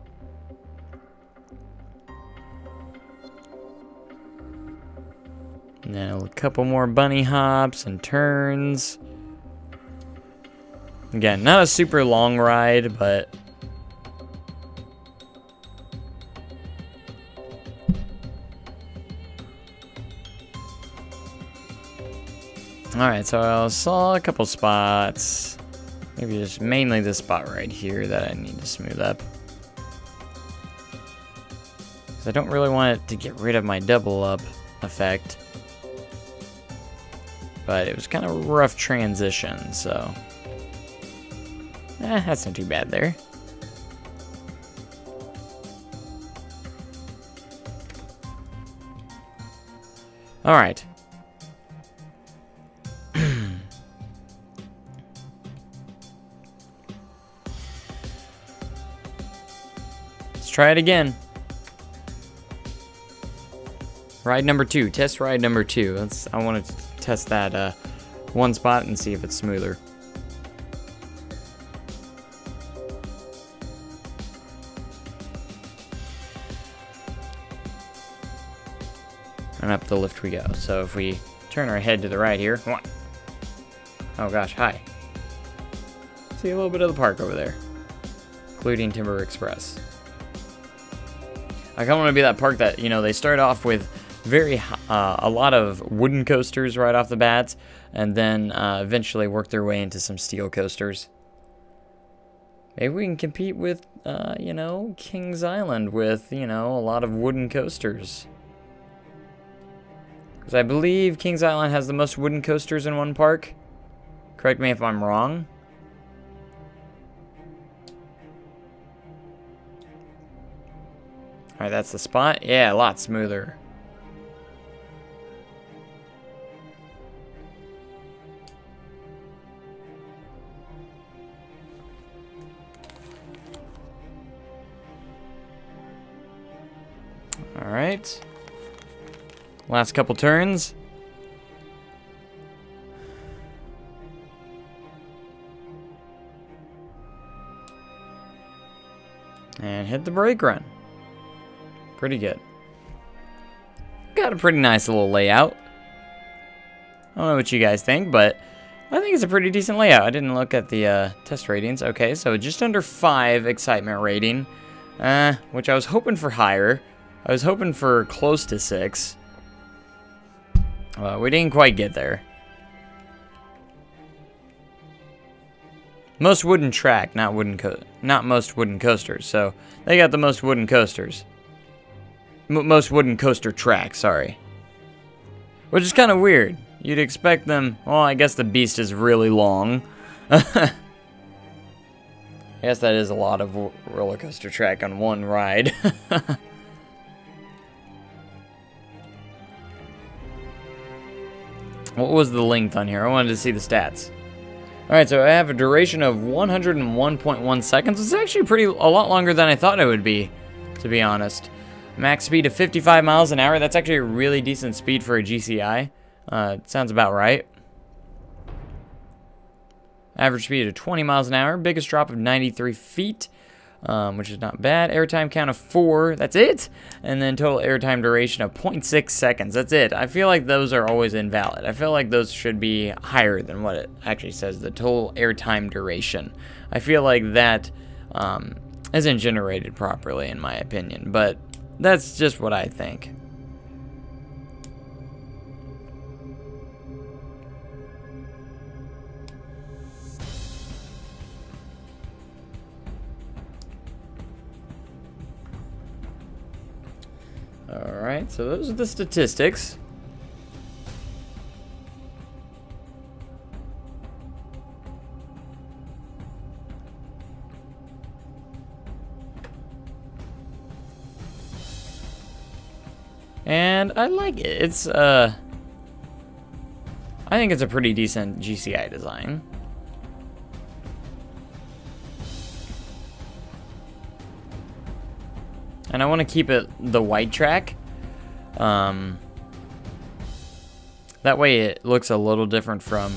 Now a couple more bunny hops and turns. Again, not a super long ride, but alright, so I saw a couple spots. Maybe just mainly this spot right here that I need to smooth up. Because I don't really want it to get rid of my double up effect. But it was kind of a rough transition, so that's not too bad there. Alright. Let's try it again. Ride number 2. Test ride number 2. I want to test that one spot and see if it's smoother. And up the lift we go. So if we turn our head to the right here. Oh gosh, hi. See a little bit of the park over there. Including Timber Express. I kind of want to be that park that, you know, they start off with a lot of wooden coasters right off the bat, and then eventually work their way into some steel coasters. Maybe we can compete with, you know, Kings Island with, you know, a lot of wooden coasters. Because I believe Kings Island has the most wooden coasters in one park. Correct me if I'm wrong. Alright, that's the spot. Yeah, a lot smoother. Alright. Last couple turns. And hit the brake run. Pretty good. Got a pretty nice little layout. I don't know what you guys think, but I think it's a pretty decent layout. I didn't look at the test ratings. Okay, so just under 5 excitement rating, which I was hoping for higher. I was hoping for close to 6. We didn't quite get there. Most wooden track, not most wooden coasters. So they got the most wooden coasters. Most wooden coaster track, sorry. Which is kind of weird. You'd expect them... Well, I guess the beast is really long. I guess that is a lot of roller coaster track on one ride. What was the length on here? I wanted to see the stats. Alright, so I have a duration of 101.1 seconds. It's actually a lot longer than I thought it would be, to be honest. Max speed of 55 miles an hour. That's actually a really decent speed for a GCI. Sounds about right. Average speed of 20 miles an hour. Biggest drop of 93 feet, which is not bad. Airtime count of 4. That's it. And then total airtime duration of 0.6 seconds. That's it. I feel like those are always invalid. I feel like those should be higher than what it actually says, the total airtime duration. I feel like that isn't generated properly, in my opinion. But that's just what I think. Alright, so those are the statistics. And I like it. It's, I think it's a pretty decent GCI design. And I want to keep it the white track. That way it looks a little different from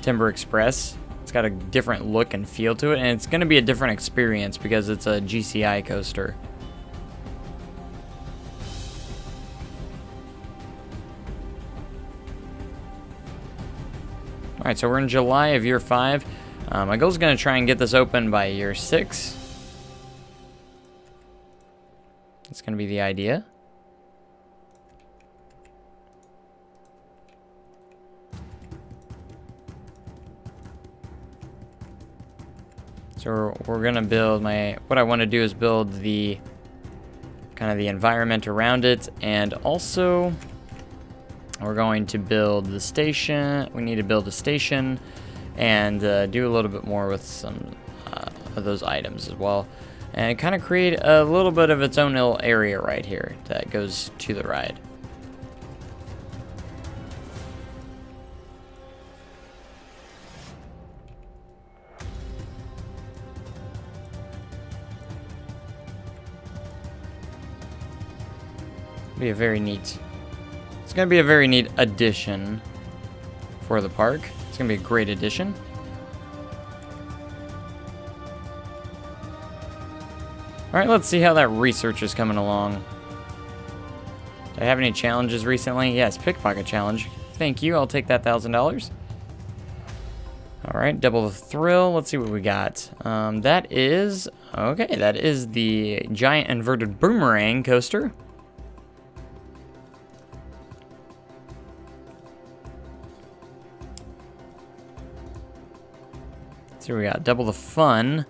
Timber Express. It's got a different look and feel to it, and it's going to be a different experience because it's a GCI coaster. Alright, so we're in July of year 5. My goal is going to try and get this open by year 6. That's going to be the idea. So we're going to build what I want to do is build the kind of the environment around it, and also we're going to build the station. We need to build a station and do a little bit more with some of those items as well. And kind of create a little bit of its own little area right here that goes to the ride. Be a very neat. It's going to be a very neat addition for the park. It's going to be a great addition. Alright, let's see how that research is coming along. Do I have any challenges recently? Yes, pickpocket challenge. Thank you, I'll take that $1,000. Alright, double the thrill. Let's see what we got. That is the giant inverted boomerang coaster. So we got double the fun.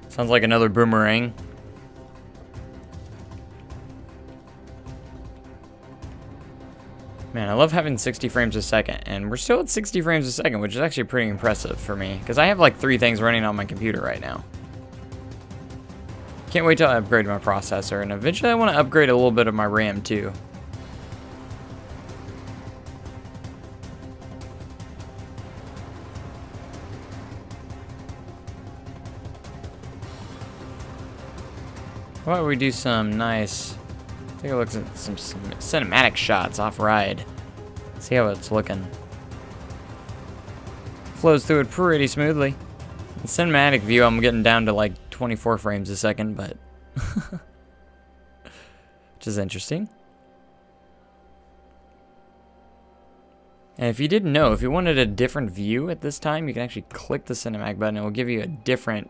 Sounds like another boomerang. Man, I love having 60 frames a second, and we're still at 60 frames a second, which is actually pretty impressive for me, because I have like 3 things running on my computer right now. Can't wait till I upgrade my processor, and eventually I want to upgrade a little bit of my RAM too. How about we do some nice, take a look at some cinematic shots off-ride. See how it's looking. Flows through it pretty smoothly. The cinematic view, I'm getting down to like 24 frames a second, but which is interesting. And if you didn't know, if you wanted a different view at this time, you can actually click the cinematic button. It will give you a different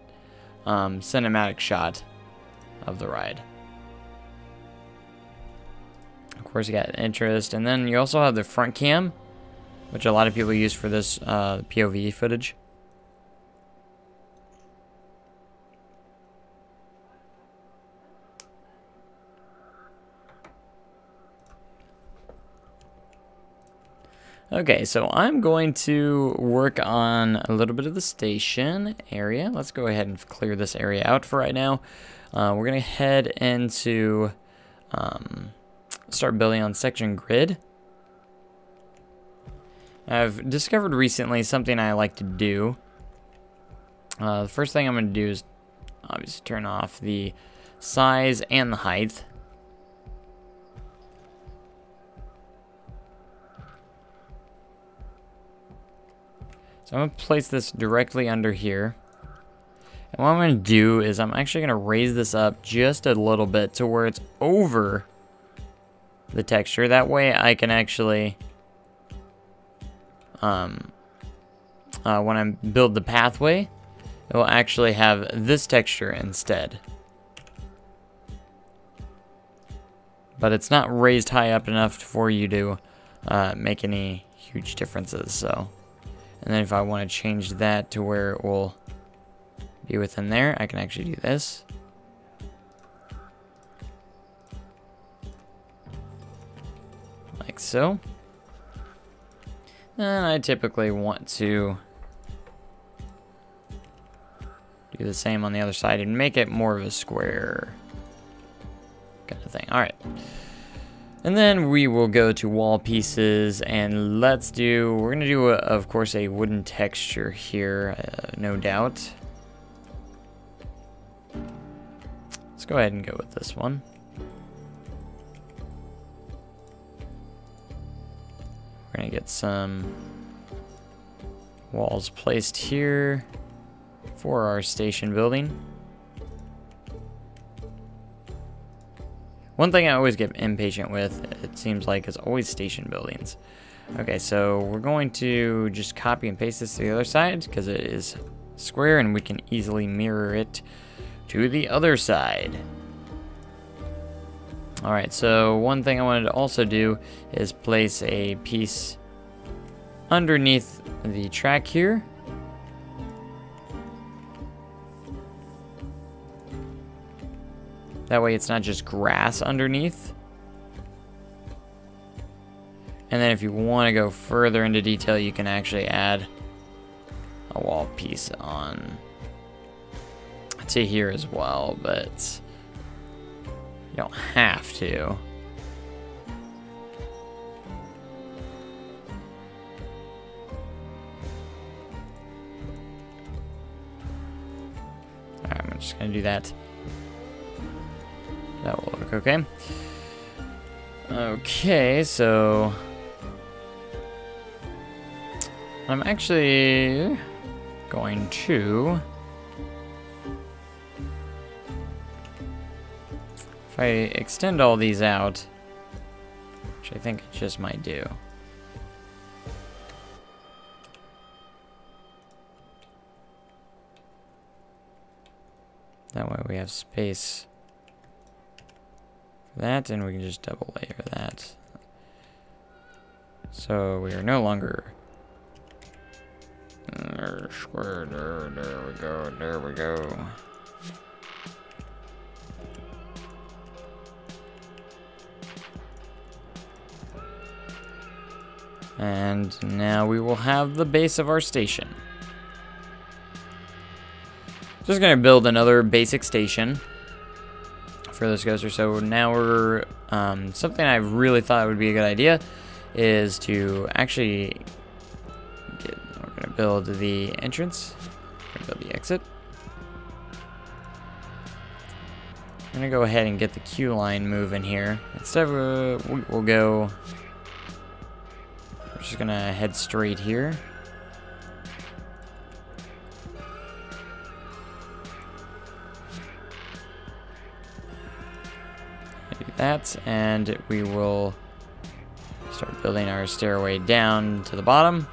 cinematic shot of the ride. Of course, you got interest, and then you also have the front cam, which a lot of people use for this POV footage. Okay, so I'm going to work on a little bit of the station area. Let's go ahead and clear this area out for right now. We're going to head into start building on section grid. I've discovered recently something I like to do. The first thing I'm going to do is obviously turn off the size and the height. So I'm going to place this directly under here. And what I'm going to do is I'm actually going to raise this up just a little bit to where it's over the texture. That way I can actually, when I build the pathway, it will actually have this texture instead. But it's not raised high up enough for you to make any huge differences. So, and then if I want to change that to where it will be within there, I can actually do this. like so. And I typically want to do the same on the other side and make it more of a square kind of thing. All right. And then we will go to wall pieces, and we're going to do, of course, a wooden texture here, no doubt. Let's go ahead and go with this one. We're going to get some walls placed here for our station building. One thing I always get impatient with, it seems like, is always station buildings. Okay, so we're going to just copy and paste this to the other side because it is square and we can easily mirror it to the other side. Alright, so one thing I wanted to also do is place a piece underneath the track here. That way it's not just grass underneath. And then if you want to go further into detail, you can actually add a wall piece on to here as well, but you don't have to. Alright, I'm just going to do that. That will look okay. Okay, so I'm actually going to, if I extend all these out, which I think it just might do. That way we have space for that, and we can just double layer that. So we are no longer square. There we go. There we go. And now we will have the base of our station. Just gonna build another basic station for this coaster. So now we're something I really thought would be a good idea is to actually we're gonna build the entrance, we're gonna build the exit. I'm gonna go ahead and get the queue line moving here. Instead of we'll go, we're just gonna head straight here. Do that, and we will start building our stairway down to the bottom.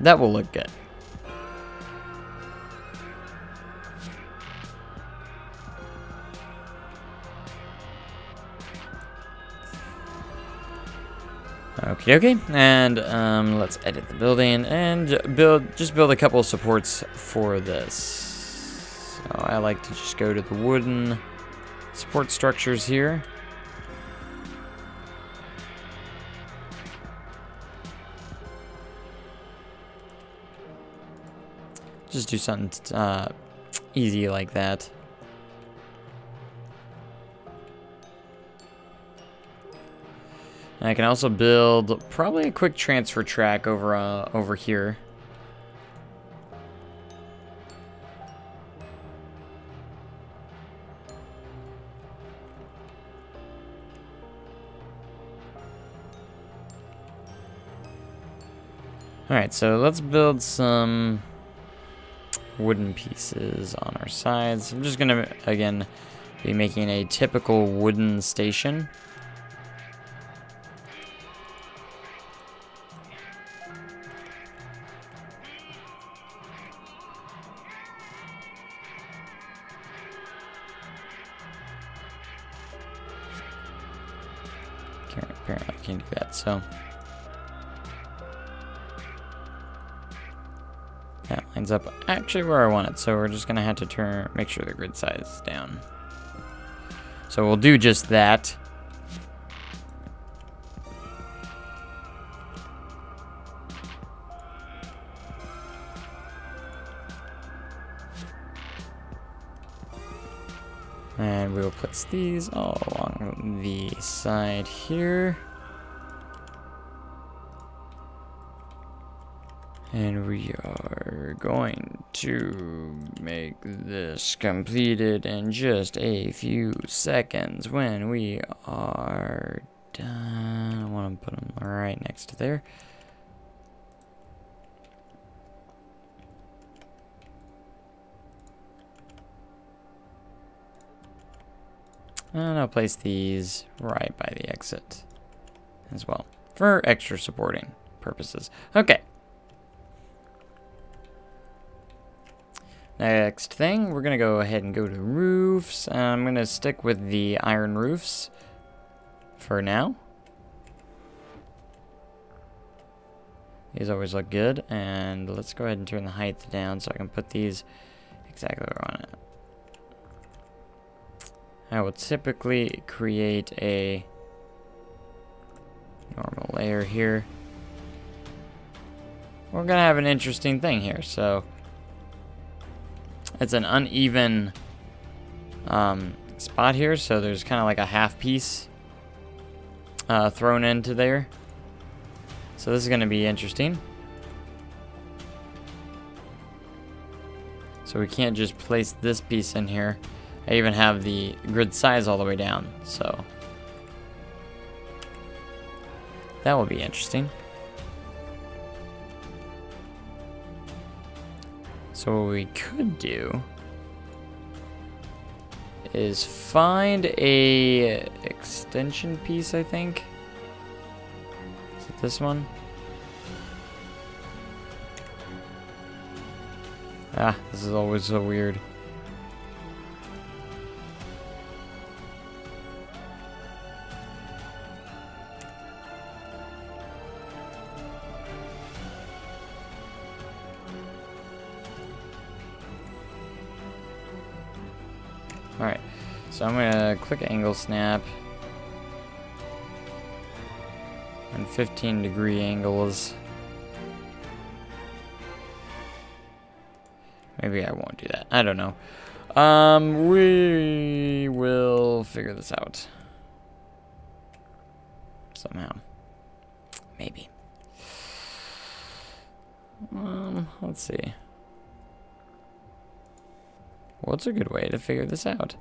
That will look good. Okie dokie, and let's edit the building and just build a couple of supports for this. So I like to just go to the wooden support structures here. Just do something easy like that. And I can also build probably a quick transfer track over here. Alright, so let's build some wooden pieces on our sides. I'm just gonna, again, be making a typical wooden station. Apparently I can't do that, so that lines up actually where I want it, so we're just gonna have to make sure the grid size is down. So we'll do just that. And we'll place these all along the side here. And we are going to make this completed in just a few seconds when we are done. I want to put them right next to there. And I'll place these right by the exit as well for extra supporting purposes. Okay. Next thing, we're going to go ahead and go to roofs. I'm going to stick with the iron roofs for now. These always look good. And let's go ahead and turn the height down so I can put these exactly where I want it. I will typically create a normal layer here. We're going to have an interesting thing here. So it's an uneven spot here. So there's kind of like a half piece thrown into there. So this is going to be interesting. So we can't just place this piece in here. I even have the grid size all the way down, so that will be interesting. So what we could do is find a extension piece, I think. Is it this one? Ah, this is always so weird. Alright, so I'm gonna click angle snap and 15-degree angles. Maybe I won't do that. I don't know. We will figure this out somehow. Maybe. Let's see. What's a good way to figure this out?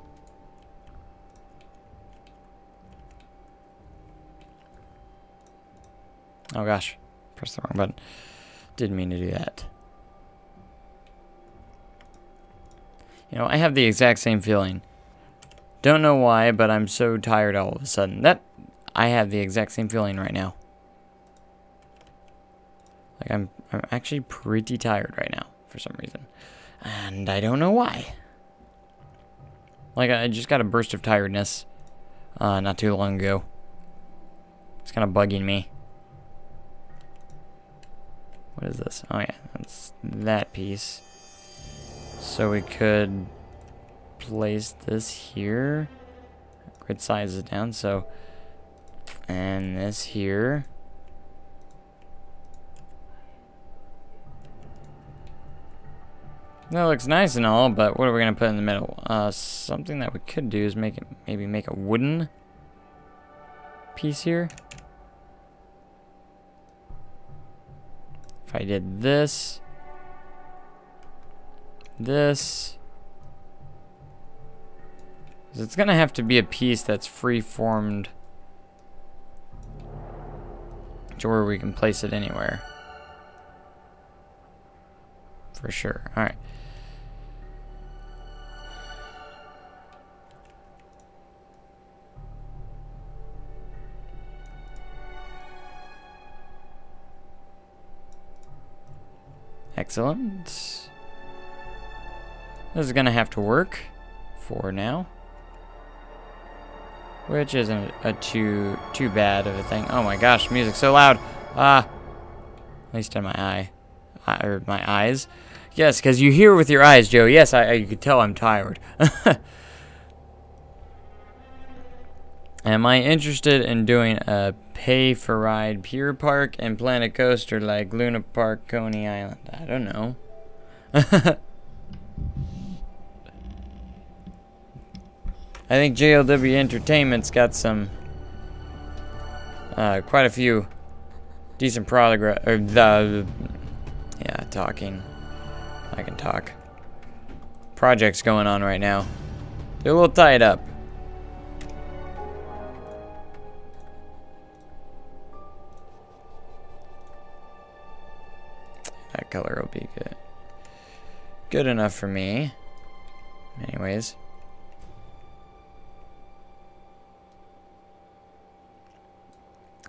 Oh gosh, pressed the wrong button. Didn't mean to do that. You know, I have the exact same feeling. Don't know why, but I'm so tired all of a sudden. I have the exact same feeling right now. Like I'm actually pretty tired right now for some reason. And I don't know why. Like, I just got a burst of tiredness not too long ago. It's kind of bugging me. What is this? Oh, yeah, that's that piece. So we could place this here. Grid size is down, so... And this here. That looks nice and all, but what are we gonna put in the middle? Something that we could do is maybe make a wooden piece here. If I did this, it's gonna have to be a piece that's free-formed to where we can place it anywhere. For sure. All right. Excellent. This is gonna have to work for now, which isn't a too bad of a thing. Oh my gosh, music's so loud. At least in my or my eyes. Yes, because you hear with your eyes, Joe. Yes, you could tell I'm tired. Am I interested in doing a pay-for-ride Pier Park and Planet Coaster like Luna Park, Coney Island? I don't know. I think JLW Entertainment's got some, quite a few decent progress, or talking. I can talk. Projects going on right now. They're a little tied up. That color will be good. Good enough for me. Anyways.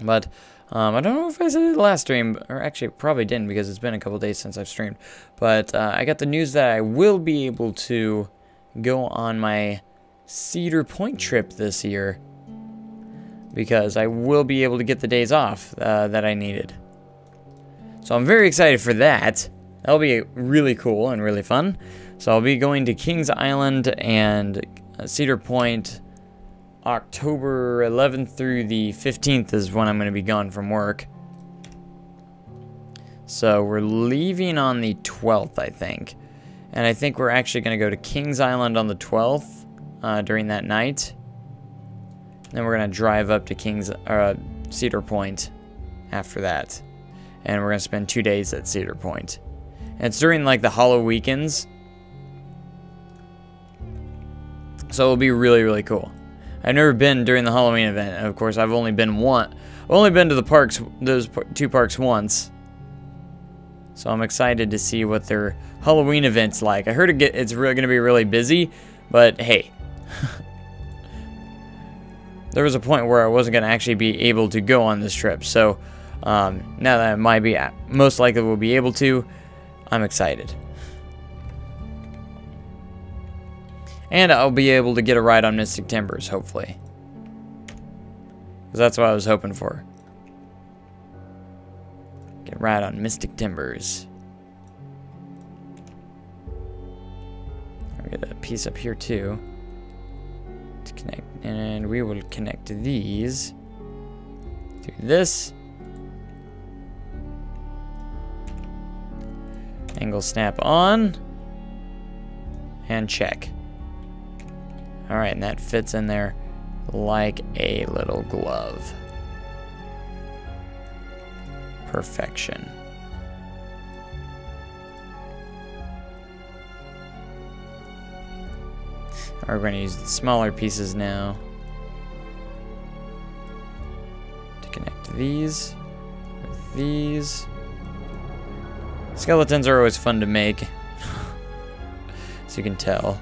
But, I don't know if I said it last stream, or actually probably didn't because it's been a couple days since I've streamed. But, I got the news that I will be able to go on my Cedar Point trip this year. Because I will be able to get the days off that I needed. So I'm very excited for that. That'll be really cool and really fun. So I'll be going to Kings Island and Cedar Point October 11th through the 15th is when I'm going to be gone from work. So we're leaving on the 12th, I think. And I think we're actually going to go to Kings Island on the 12th during that night. Then we're going to drive up to Cedar Point after that. And we're going to spend 2 days at Cedar Point. And it's during, like, the hollow weekends. So it'll be really, really cool. I've never been during the Halloween event. And of course, I've only been to the parks, those two parks once. So I'm excited to see what their Halloween event's like. I heard it's really going to be really busy. But, hey. There was a point where I wasn't going to actually be able to go on this trip. So... now that I might be, most likely will be able to, I'm excited. And I'll be able to get a ride on Mystic Timbers, hopefully. Because that's what I was hoping for. Get a ride on Mystic Timbers. I'll get a piece up here too. To connect, and we will connect these to this. Angle snap on. And check. Alright, and that fits in there like a little glove. Perfection. We're going to use the smaller pieces now to connect these with these. Skeletons are always fun to make, as you can tell.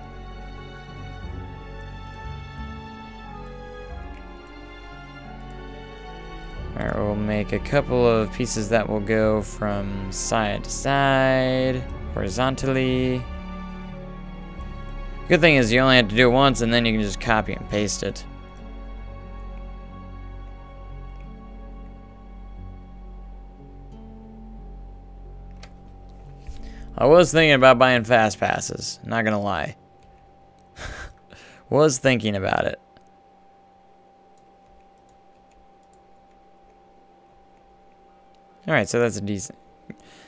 Alright, we'll make a couple of pieces that will go from side to side, horizontally. Good thing is you only have to do it once and then you can just copy and paste it. I was thinking about buying fast passes, not gonna lie. Was thinking about it. Alright, so that's a decent...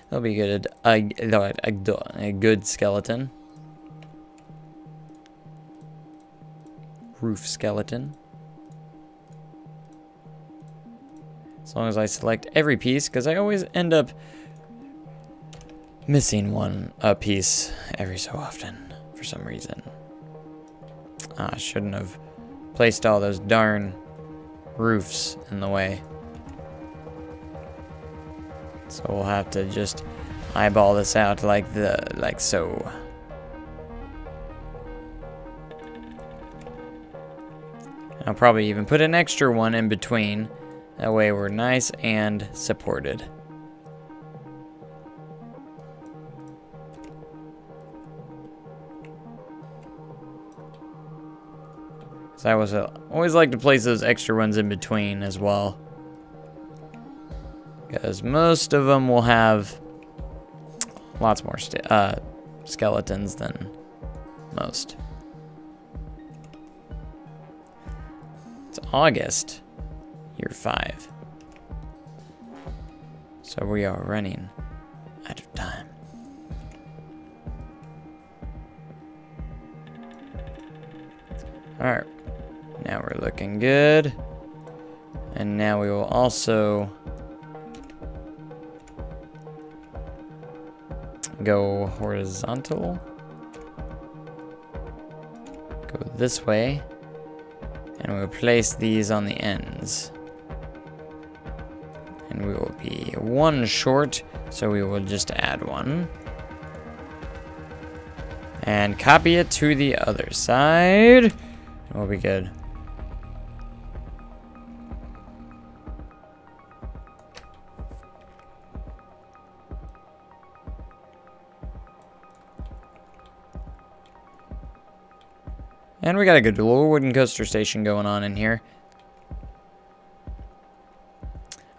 That'll be good. A good skeleton. Roof skeleton. As long as I select every piece, because I always end up missing a piece every so often for some reason. I shouldn't have placed all those darn roofs in the way. So we'll have to just eyeball this out like so. I'll probably even put an extra one in between. That way we're nice and supported. So I always like to place those extra ones in between as well. Because most of them will have lots more skeletons than most. It's August, year 5. So we are running out of time. Alright, now we're looking good. And now we will also go horizontal. Go this way. And we'll place these on the ends. And we will be 1 short, so we will just add 1. And copy it to the other side. We'll be good. And we got a good little wooden coaster station going on in here.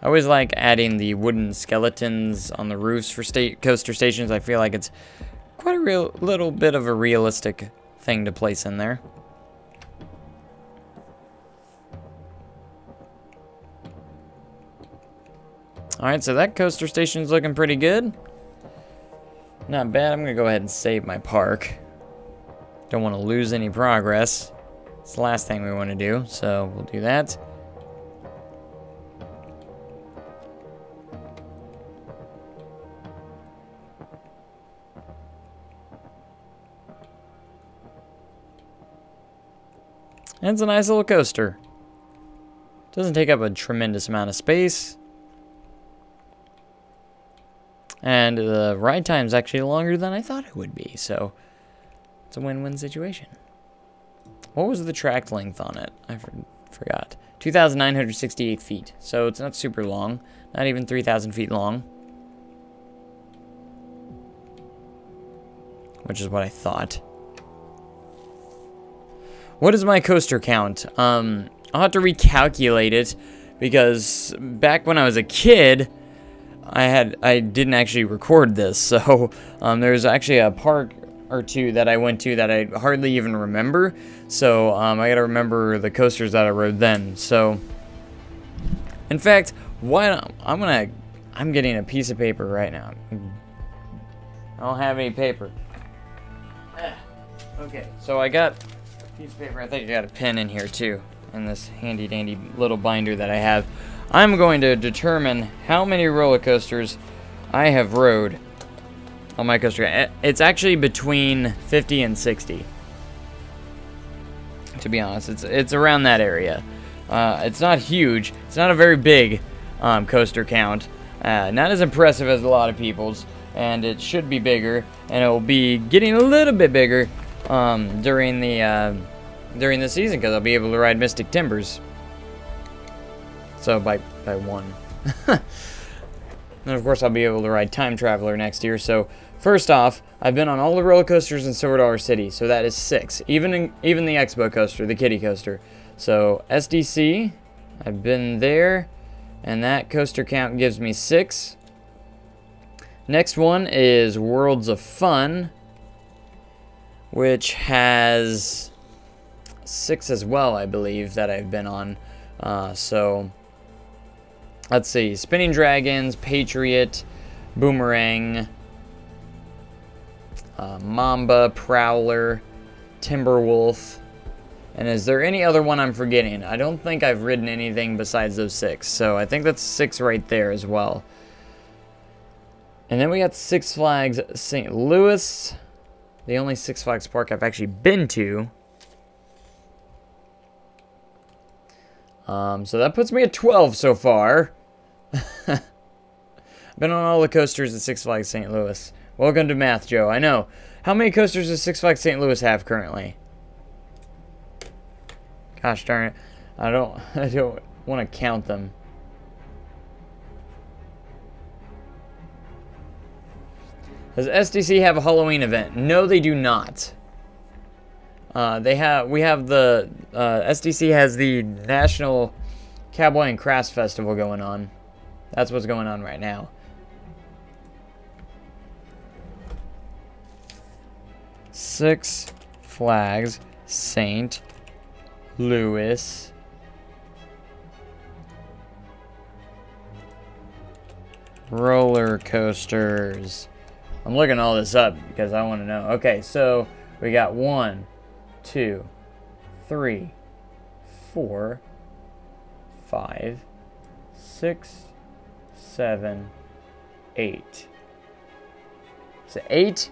I always like adding the wooden skeletons on the roofs for coaster stations. I feel like it's quite a little bit of a realistic thing to place in there. Alright, so that coaster station's looking pretty good. Not bad. I'm going to go ahead and save my park. Don't want to lose any progress. It's the last thing we want to do, so we'll do that. And it's a nice little coaster. Doesn't take up a tremendous amount of space. And the ride time is actually longer than I thought it would be, so it's a win-win situation. What was the track length on it? I forgot. 2,968 feet, so it's not super long. Not even 3,000 feet long. Which is what I thought. What is my coaster count? I'll have to recalculate it, because back when I was a kid, I didn't actually record this, so there's actually a park or two that I went to that I hardly even remember. So I gotta remember the coasters that I rode then. So, in fact, I'm getting a piece of paper right now. I don't have any paper. Okay, so I got a piece of paper. I think I got a pen in here too, in this handy dandy little binder that I have. I'm going to determine how many roller coasters I have rode on my coaster. It's actually between 50 and 60. To be honest, it's around that area. It's not huge. It's not a very big coaster count. Not as impressive as a lot of people's, and it should be bigger. And it will be getting a little bit bigger during the season, because I'll be able to ride Mystic Timbers. So by 1. And of course I'll be able to ride Time Traveler next year. So first off, I've been on all the roller coasters in Silver Dollar City, so that is 6. Even the Expo coaster, the kiddie coaster. So SDC, I've been there, and that coaster count gives me 6. Next one is Worlds of Fun, which has 6 as well, I believe, that I've been on. So let's see, Spinning Dragons, Patriot, Boomerang, Mamba, Prowler, Timberwolf, and is there any other one I'm forgetting? I don't think I've ridden anything besides those 6, so I think that's 6 right there as well. And then we got Six Flags St. Louis, the only Six Flags park I've actually been to. So that puts me at 12 so far. I've been on all the coasters at Six Flags St. Louis. Welcome to math, Joe. I know. How many coasters does Six Flags St. Louis have currently? Gosh darn it. I don't want to count them. Does SDC have a Halloween event? No, they do not. SDC has the National Cowboy and Crafts Festival going on. That's what's going on right now. Six Flags St. Louis roller coasters. I'm looking all this up because I want to know. Okay, so we got 1, 2, 3, 4, 5, 6, 7, 8. Is it 8?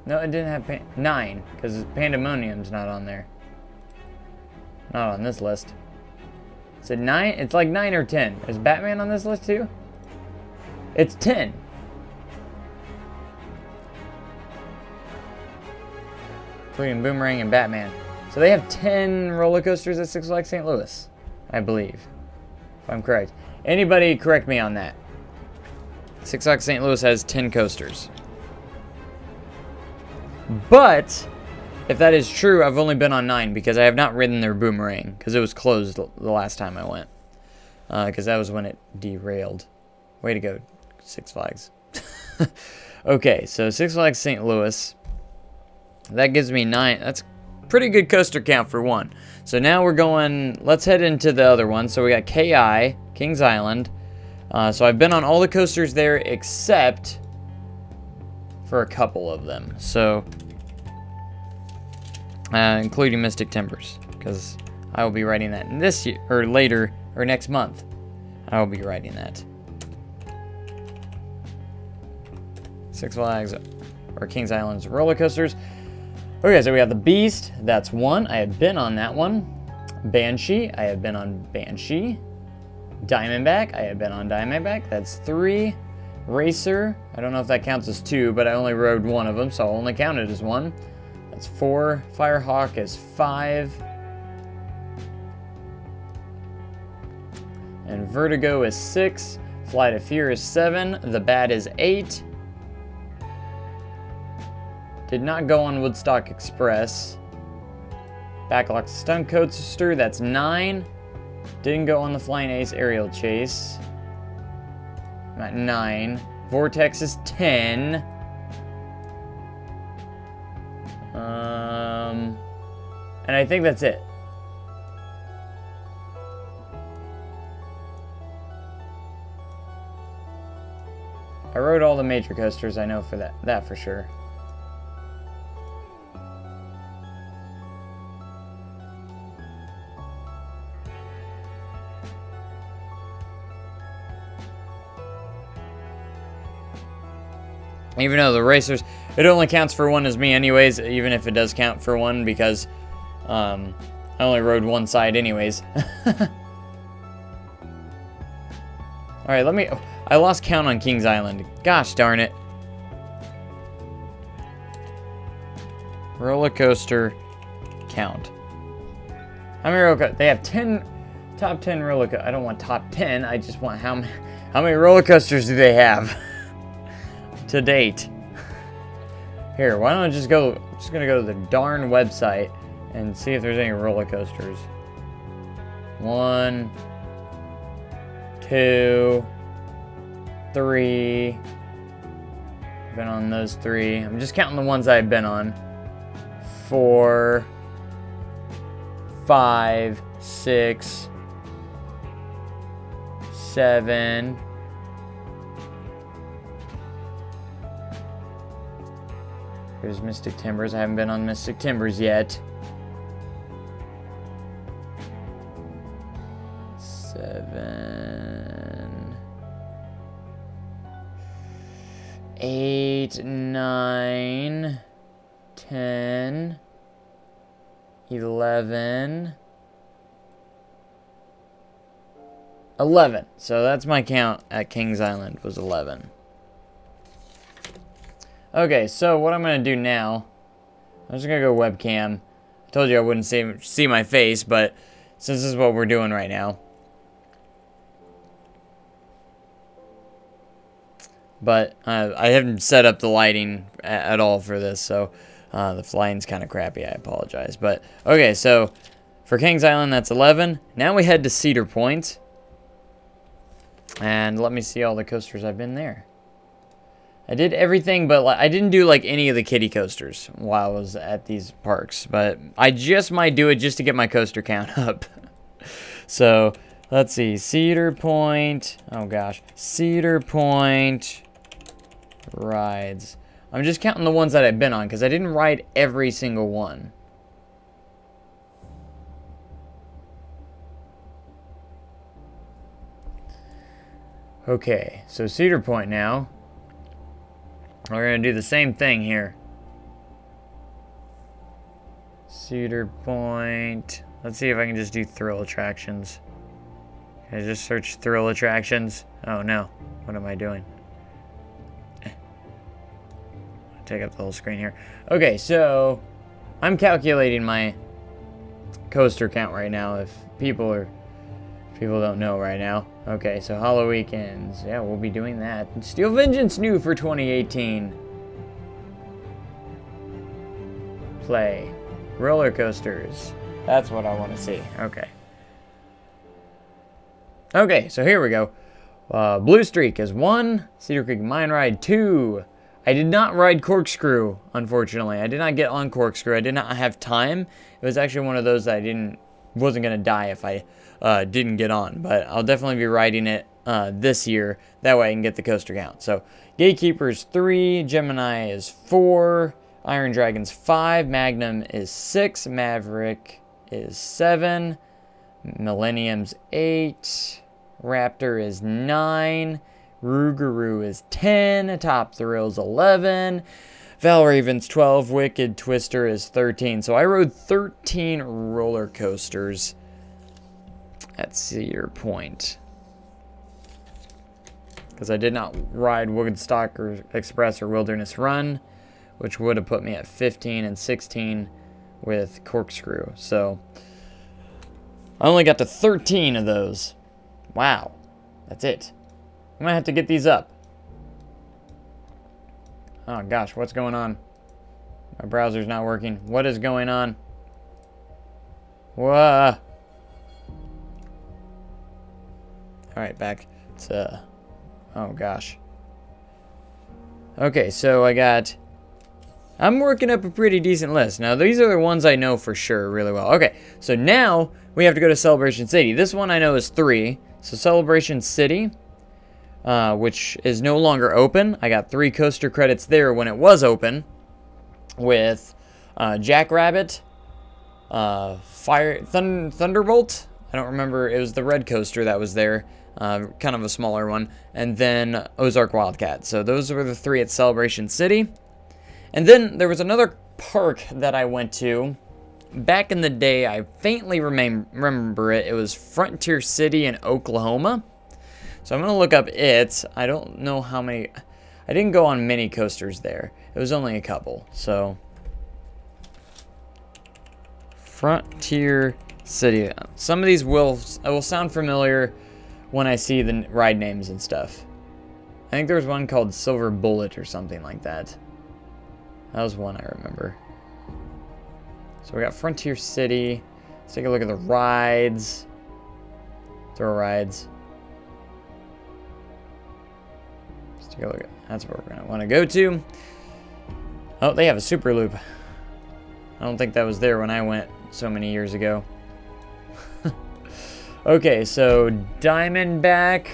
No, it didn't have 9 because Pandemonium's not on there. Not on this list. Is it 9? It's like 9 or 10. Is Batman on this list too? It's 10. Including Boomerang and Batman. So they have 10 roller coasters at Six Flags St. Louis, I believe. If I'm correct. Anybody correct me on that. Six Flags St. Louis has 10 coasters. But if that is true, I've only been on 9 because I have not ridden their Boomerang because it was closed the last time I went. Because that was when it derailed. Way to go, Six Flags. Okay, so Six Flags St. Louis. That gives me 9. That's pretty good coaster count for one. So now we're going, let's head into the other one. So we got KI, Kings Island. So I've been on all the coasters there except for a couple of them. So, including Mystic Timbers, because I will be riding that this year, or later, or next month. I will be riding that. Six Flags, or Kings Island's roller coasters. Okay, so we have the Beast, that's 1. I have been on that one. Banshee, I have been on Banshee. Diamondback, I have been on Diamondback, that's 3. Racer, I don't know if that counts as 2, but I only rode 1 of them, so I'll only count it as 1. That's 4. Firehawk is 5. And Vertigo is 6. Flight of Fear is 7. The Bat is 8. Did not go on Woodstock Express. Backlot Stunt Coaster, that's 9. Didn't go on the Flying Ace Aerial Chase. I'm at 9. Vortex is 10. And I think that's it. I rode all the major coasters, I know for that for sure. Even though the racers, it only counts for 1 as me anyways, even if it does count for 1 because I only rode one side anyways. Alright, I lost count on Kings Island. Gosh darn it. Roller coaster count. How many roller coasters? They have 10, top 10 roller coasters. I don't want top 10, I just want how many roller coasters do they have? To date. Here, why don't I just go, I'm just gonna go to the darn website and see if there's any roller coasters. 1, 2, 3. Been on those 3. I'm just counting the ones I've been on. 4, 5, 6, 7. Here's Mystic Timbers. I haven't been on Mystic Timbers yet. 7, 8, 9, 10, 11. 11. So that's my count at Kings Island was 11. Okay, so what I'm going to do now, I'm just going to go webcam. I told you I wouldn't see my face, but since this is what we're doing right now. But I haven't set up the lighting at all for this, so the lighting's kind of crappy. I apologize. But, okay, so for Kings Island, that's 11. Now we head to Cedar Point. And let me see all the coasters I've been there. I did everything, but I didn't do like any of the kiddie coasters while I was at these parks. But I just might do it just to get my coaster count up. So let's see, Cedar Point. Oh gosh, Cedar Point rides. I'm just counting the ones that I've been on because I didn't ride every single one. Okay, so Cedar Point now. We're going to do the same thing here. Cedar Point. Let's see if I can just do thrill attractions. Can I just search thrill attractions? Oh no. What am I doing? Take up the whole screen here. Okay, so I'm calculating my coaster count right now if people don't know right now. Okay, so Hollow Weekends. Yeah, we'll be doing that. Steel Vengeance new for 2018. Play. Roller coasters. That's what I want to see. Okay. Okay, so here we go. Blue Streak is 1. Cedar Creek Mine Ride 2. I did not ride Corkscrew, unfortunately. I did not get on Corkscrew. I did not have time. It was actually one of those that I wasn't going to die if I didn't get on. But I'll definitely be riding it this year. That way I can get the coaster count. So Gatekeepers 3, Gemini is 4, Iron Dragons 5, Magnum is 6, Maverick is 7, Millennium's 8, Raptor is 9, Rougarou is 10, Top Thrills 11, Valraven's 12, Wicked Twister is 13. So I rode 13 roller coasters at Cedar Point. Because I did not ride Woodstock or Express or Wilderness Run, which would have put me at 15 and 16 with Corkscrew. So I only got to 13 of those. Wow. That's it. I'm going to have to get these up. Oh gosh, what's going on? My browser's not working. What is going on? Whoa. Alright, back to... Oh gosh. Okay, so I'm working up a pretty decent list. Now, these are the ones I know for sure really well. Okay, so now we have to go to Celebration City. This one I know is 3. So Celebration City, which is no longer open. I got 3 coaster credits there when it was open with Jackrabbit, Thunderbolt. I don't remember. It was the red coaster that was there. Kind of a smaller one. And then Ozark Wildcat. So those were the 3 at Celebration City. And then there was another park that I went to back in the day. I faintly remember it. It was Frontier City in Oklahoma. So I'm going to look up it. I don't know how many. I didn't go on many coasters there. It was only a couple. So Frontier City. Some of these will sound familiar when I see the ride names and stuff. I think there was one called Silver Bullet or something like that. That was one I remember. So we got Frontier City. Let's take a look at the rides. Thrill rides. Let's take a look at... That's where we're going to want to go to. Oh, they have a Super Loop. I don't think that was there when I went so many years ago. Okay, so Diamondback.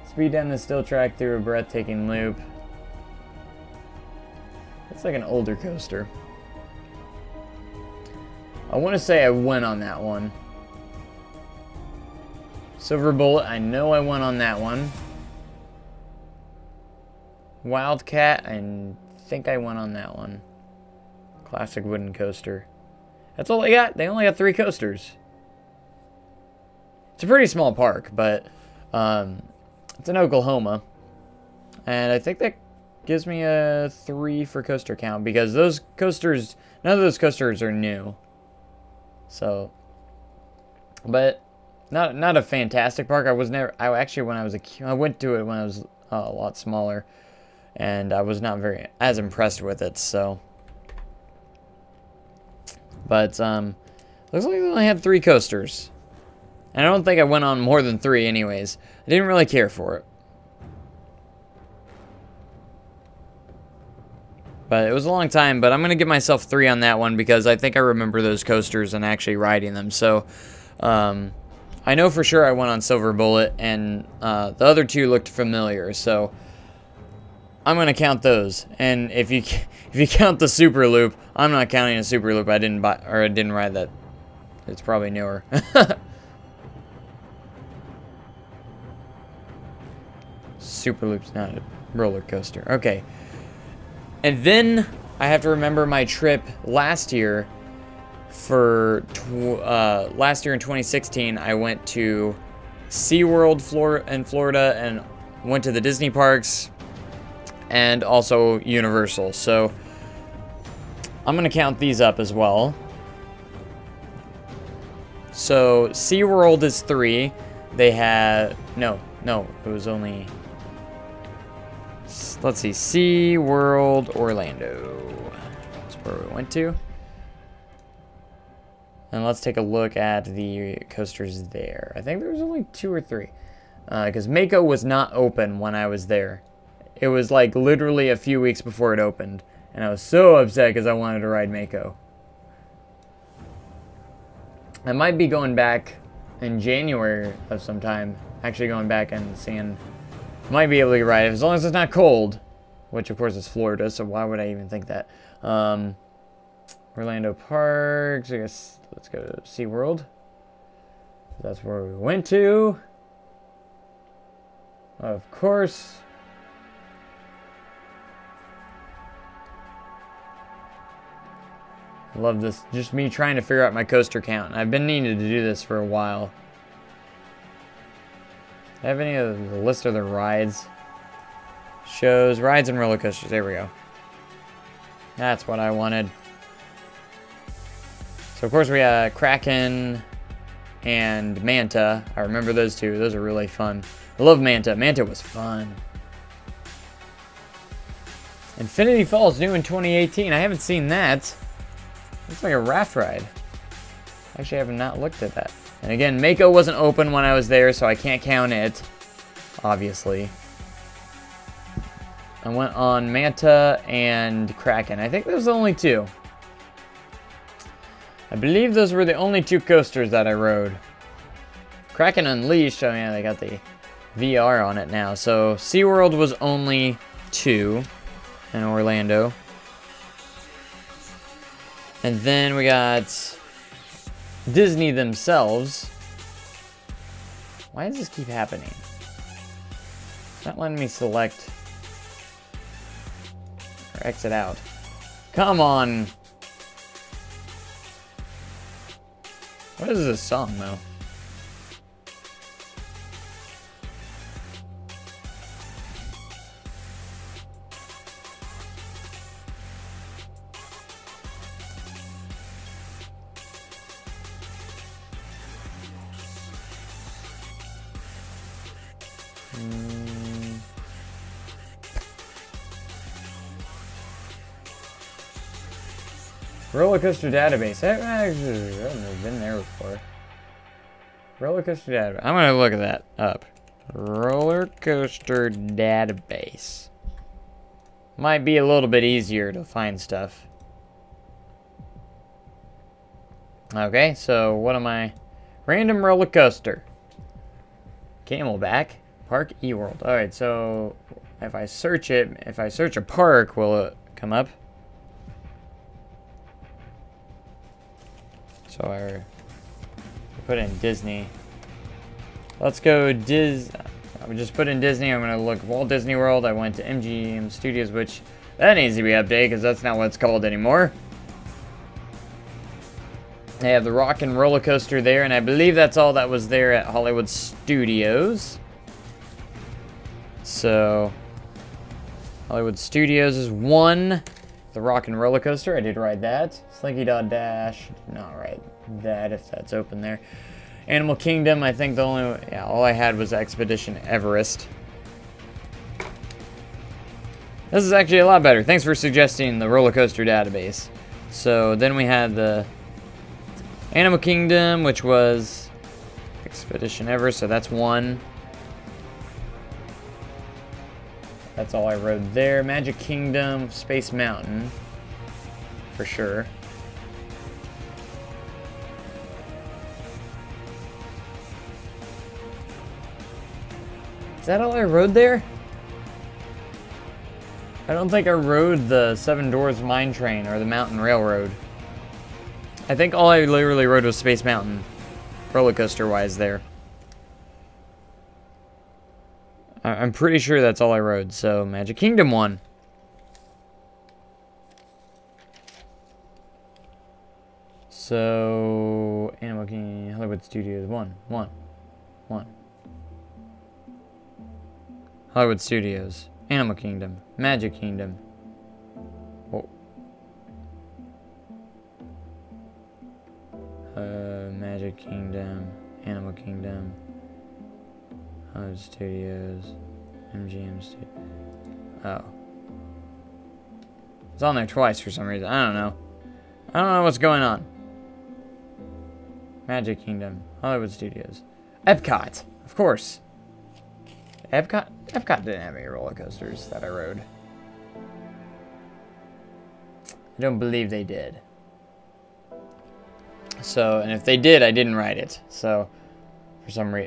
Speed down the steel track through a breathtaking loop. It's like an older coaster. I want to say I went on that one. Silver Bullet, I know I went on that one. Wildcat, I think I went on that one. Classic wooden coaster. That's all they got. They only got 3 coasters. It's a pretty small park, but it's in Oklahoma. And I think that gives me a 3 for coaster count because those coasters, none of those coasters are new. So, but not a fantastic park. I went to it when I was a lot smaller, and I was not as impressed with it. So, but looks like they only had 3 coasters. And I don't think I went on more than 3 anyways. I didn't really care for it. But it was a long time, but I'm going to give myself 3 on that one because I think I remember those coasters and actually riding them. So, I know for sure I went on Silver Bullet, and the other 2 looked familiar. So, I'm going to count those. And if you count the Super Loop, I'm not counting a Super Loop. I didn't buy, or I didn't ride that. It's probably newer. Super Loop's not a roller coaster. Okay. And then I have to remember my trip last year. Last year in 2016, I went to SeaWorld in Florida and went to the Disney parks and also Universal. So I'm going to count these up as well. So SeaWorld is 3. They had... No, it was only... Let's see, SeaWorld Orlando. That's where we went to. And let's take a look at the coasters there. I think there was only 2 or 3. Because Mako was not open when I was there. It was like literally a few weeks before it opened. And I was so upset because I wanted to ride Mako. I might be going back in January of some time. Actually going back and seeing... Might be able to ride it as long as it's not cold. Which of course is Florida, so why would I even think that? Orlando Parks. I guess let's go to SeaWorld. That's where we went to. Of course. I love this. Just me trying to figure out my coaster count. I've been needing to do this for a while. Do I have any of the list of the rides? Shows, rides, and roller coasters. There we go. That's what I wanted. So, of course, we had Kraken and Manta. I remember those 2. Those are really fun. I love Manta. Manta was fun. Infinity Falls new in 2018. I haven't seen that. Looks like a raft ride. Actually, I have not looked at that. And again, Mako wasn't open when I was there, so I can't count it. Obviously. I went on Manta and Kraken. I think those are the only 2. I believe those were the only 2 coasters that I rode. Kraken Unleashed, oh yeah, they got the VR on it now. So, SeaWorld was only 2 in Orlando. And then we got Disney themselves. Why does this keep happening? It's not letting me select or exit out. Come on. What is this song, though? Roller Coaster Database. I've never been there before. Roller Coaster Database. I'm going to look at that up. Roller Coaster Database. Might be a little bit easier to find stuff. Okay, so what am I? Random roller coaster. Camelback. Park eWorld. Alright, so if I search it, if I search a park, will it come up? So I put in Disney. Let's go I would just put in Disney. I'm going to look Walt Disney World. I went to MGM Studios, which that needs to be updated because that's not what it's called anymore. They have the Rock and Roller Coaster there, and I believe that's all that was there at Hollywood Studios. So, Hollywood Studios is 1. The Rock and Roller Coaster, I did ride that. Slinky Dog Dash, did not ride that if that's open there. Animal Kingdom, I think the only, yeah, all I had was Expedition Everest. This is actually a lot better. Thanks for suggesting the Roller Coaster Database. So then we had the Animal Kingdom, which was Expedition Everest, so that's 1. That's all I rode there. Magic Kingdom, Space Mountain, for sure. Is that all I rode there? I don't think I rode the Seven Dwarfs Mine Train or the Mountain Railroad. I think all I literally rode was Space Mountain, roller coaster wise there. I'm pretty sure that's all I rode, so Magic Kingdom won. So, Animal Kingdom, Hollywood Studios, one. Hollywood Studios, Animal Kingdom, Magic Kingdom. Oh. Magic Kingdom, Animal Kingdom, Hollywood Studios, MGM Studios. Oh. It's on there twice for some reason. I don't know. I don't know what's going on. Magic Kingdom, Hollywood Studios. Epcot, of course. Epcot didn't have any roller coasters that I rode. I don't believe they did. So, and if they did, I didn't ride it. So,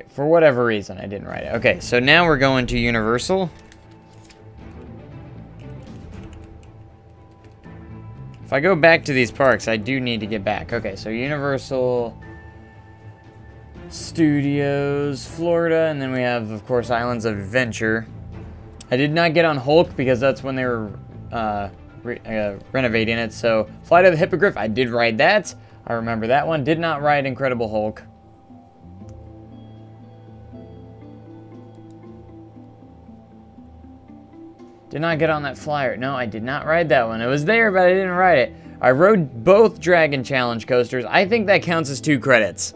for whatever reason, I didn't ride it. Okay, so now we're going to Universal. If I go back to these parks, I do need to get back. Okay, so Universal Studios, Florida, and then we have, of course, Islands of Adventure. I did not get on Hulk because that's when they were renovating it. So, Flight of the Hippogriff, I did ride that. I remember that one. Did not ride Incredible Hulk. Did not get on that flyer. No, I did not ride that one. It was there, but I didn't ride it. I rode both Dragon Challenge coasters. I think that counts as 2 credits.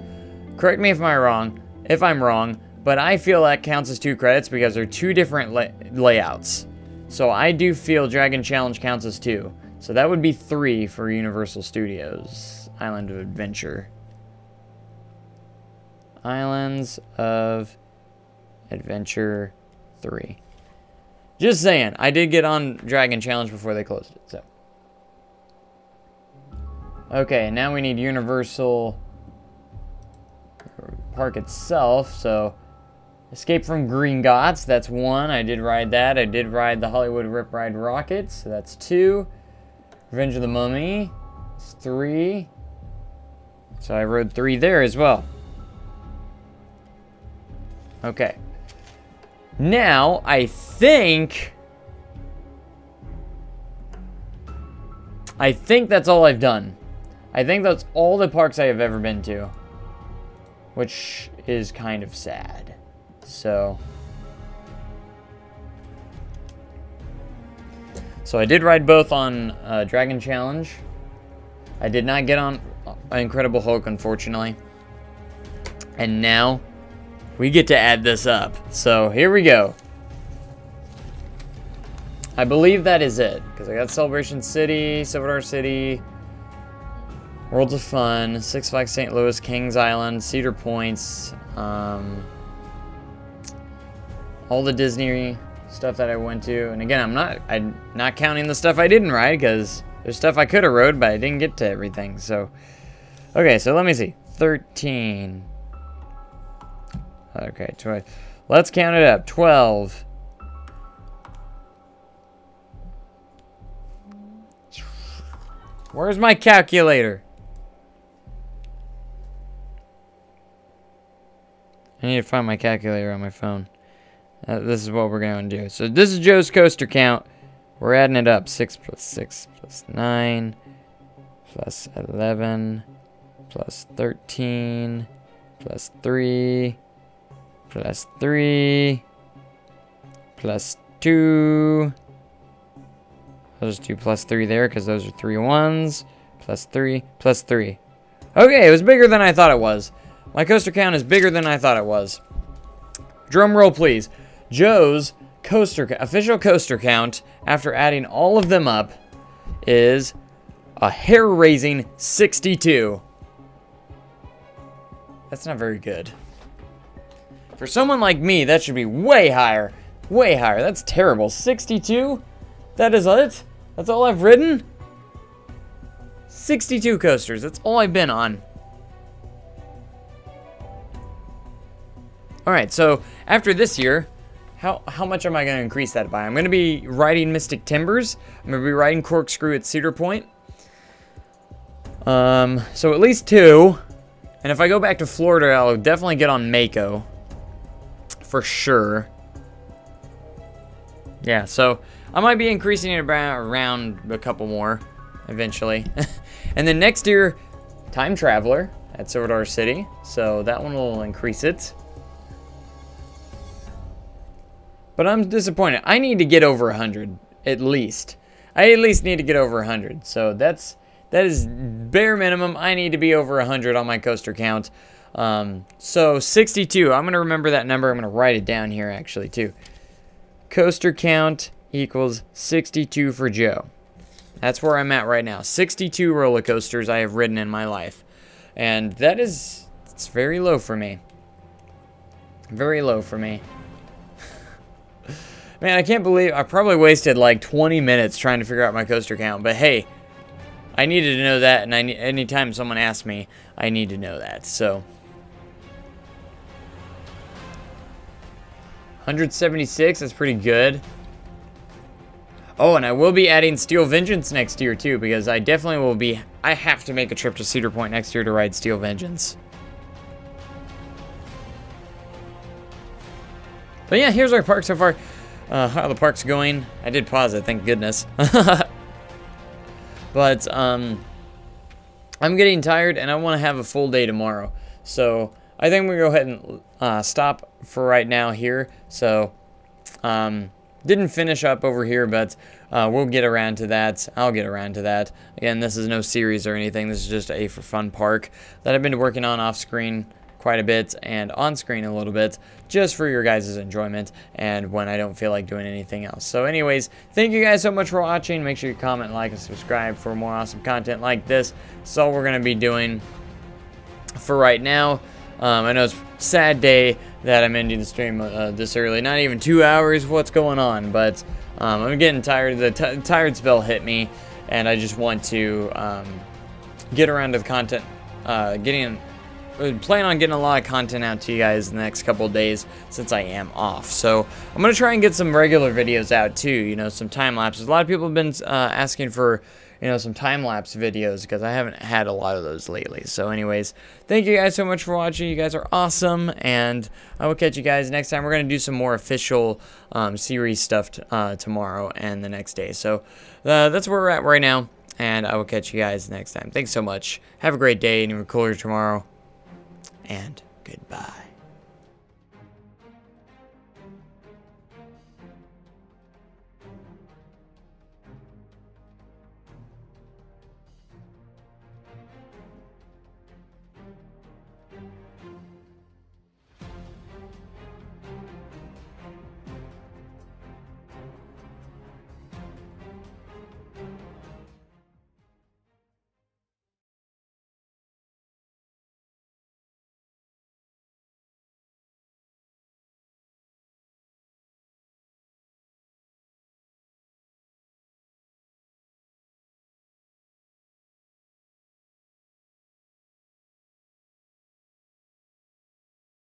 Correct me if I'm wrong, but I feel that counts as 2 credits because they're 2 different layouts. So I do feel Dragon Challenge counts as 2. So that would be 3 for Universal Studios. Island of Adventure. Islands of Adventure 3. Just saying, I did get on Dragon Challenge before they closed it, so. Okay, now we need Universal Park itself, so. Escape from Gringotts, that's 1. I did ride that. I did ride the Hollywood Rip Ride Rocket, so that's 2. Revenge of the Mummy, it's 3. So I rode 3 there as well. Okay. Now, I think that's all I've done. I think that's all the parks I have ever been to. Which is kind of sad. So I did ride both on Dragon Challenge. I did not get on Incredible Hulk, unfortunately. And now we get to add this up. So here we go. I believe that is it. Because I got Celebration City, Silver City, Worlds of Fun, Six Flags St. Louis, Kings Island, Cedar Points, all the Disney stuff that I went to. And again, I'm not counting the stuff I didn't ride because there's stuff I could have rode, but I didn't get to everything. So, okay, so let me see. 13. Okay, 12. Let's count it up. 12. Where's my calculator? I need to find my calculator on my phone. This is what we're going to do. So this is Joe's coaster count. We're adding it up. 6 plus 6 plus 9 plus 11 plus 13 plus 3 plus 3 plus 2. I'll just do plus 3 there because those are 3 ones. Plus 3 plus 3. Okay, it was bigger than I thought it was. My coaster count is bigger than I thought it was. Drum roll, please. Joe's official coaster count, after adding all of them up, is a hair-raising 62. That's not very good. For someone like me, that should be way higher. way higher. That's terrible. 62? That is it? That's all I've ridden? 62 coasters. That's all I've been on. Alright, so after this year, how much am I going to increase that by? I'm going to be riding Mystic Timbers. I'm going to be riding Corkscrew at Cedar Point. So at least 2. And if I go back to Florida, I'll definitely get on Mako. For sure. Yeah, so I might be increasing it around a couple more eventually. And then next year, Time Traveler at Sodor City. So that one will increase it. But I'm disappointed. I need to get over 100 at least. I at least need to get over 100. So that is bare minimum. I need to be over 100 on my coaster count. So 62. I'm going to remember that number. I'm going to write it down here actually too. Coaster count equals 62 for Joe. That's where I'm at right now. 62 roller coasters I have ridden in my life. And it's very low for me. Very low for me. Man, I can't believe I probably wasted like 20 minutes trying to figure out my coaster count. But hey, I needed to know that, and anytime someone asks me, I need to know that. So 176, that's pretty good. Oh, and I will be adding Steel Vengeance next year too, because I definitely will be. I have to make a trip to Cedar Point next year to ride Steel Vengeance. But yeah, here's our park so far. How the park's going. I did pause it, thank goodness. But I'm getting tired and I want to have a full day tomorrow. So I think we're going to go ahead and stop for right now here. So didn't finish up over here, but we'll get around to that. I'll get around to that. Again, this is no series or anything. This is just a for fun park that I've been working on off screen quite a bit and on screen a little bit, just for your guys' enjoyment and when I don't feel like doing anything else. So anyways, thank you guys so much for watching. Make sure you comment, like, and subscribe for more awesome content like this. That's all we're going to be doing for right now. I know it's a sad day that I'm ending the stream this early. Not even 2 hours. What's going on? But I'm getting tired. The tired spell hit me, and I just want to get around to the content, plan on getting a lot of content out to you guys in the next couple of days since I am off. So I'm going to try and get some regular videos out too, you know, some time lapses. A lot of people have been asking for, you know, some time lapse videos because I haven't had a lot of those lately. So anyways, thank you guys so much for watching. You guys are awesome, and I will catch you guys next time. We're going to do some more official series stuff tomorrow and the next day. So that's where we're at right now, and I will catch you guys next time. Thanks so much. Have a great day and even cooler tomorrow. And goodbye.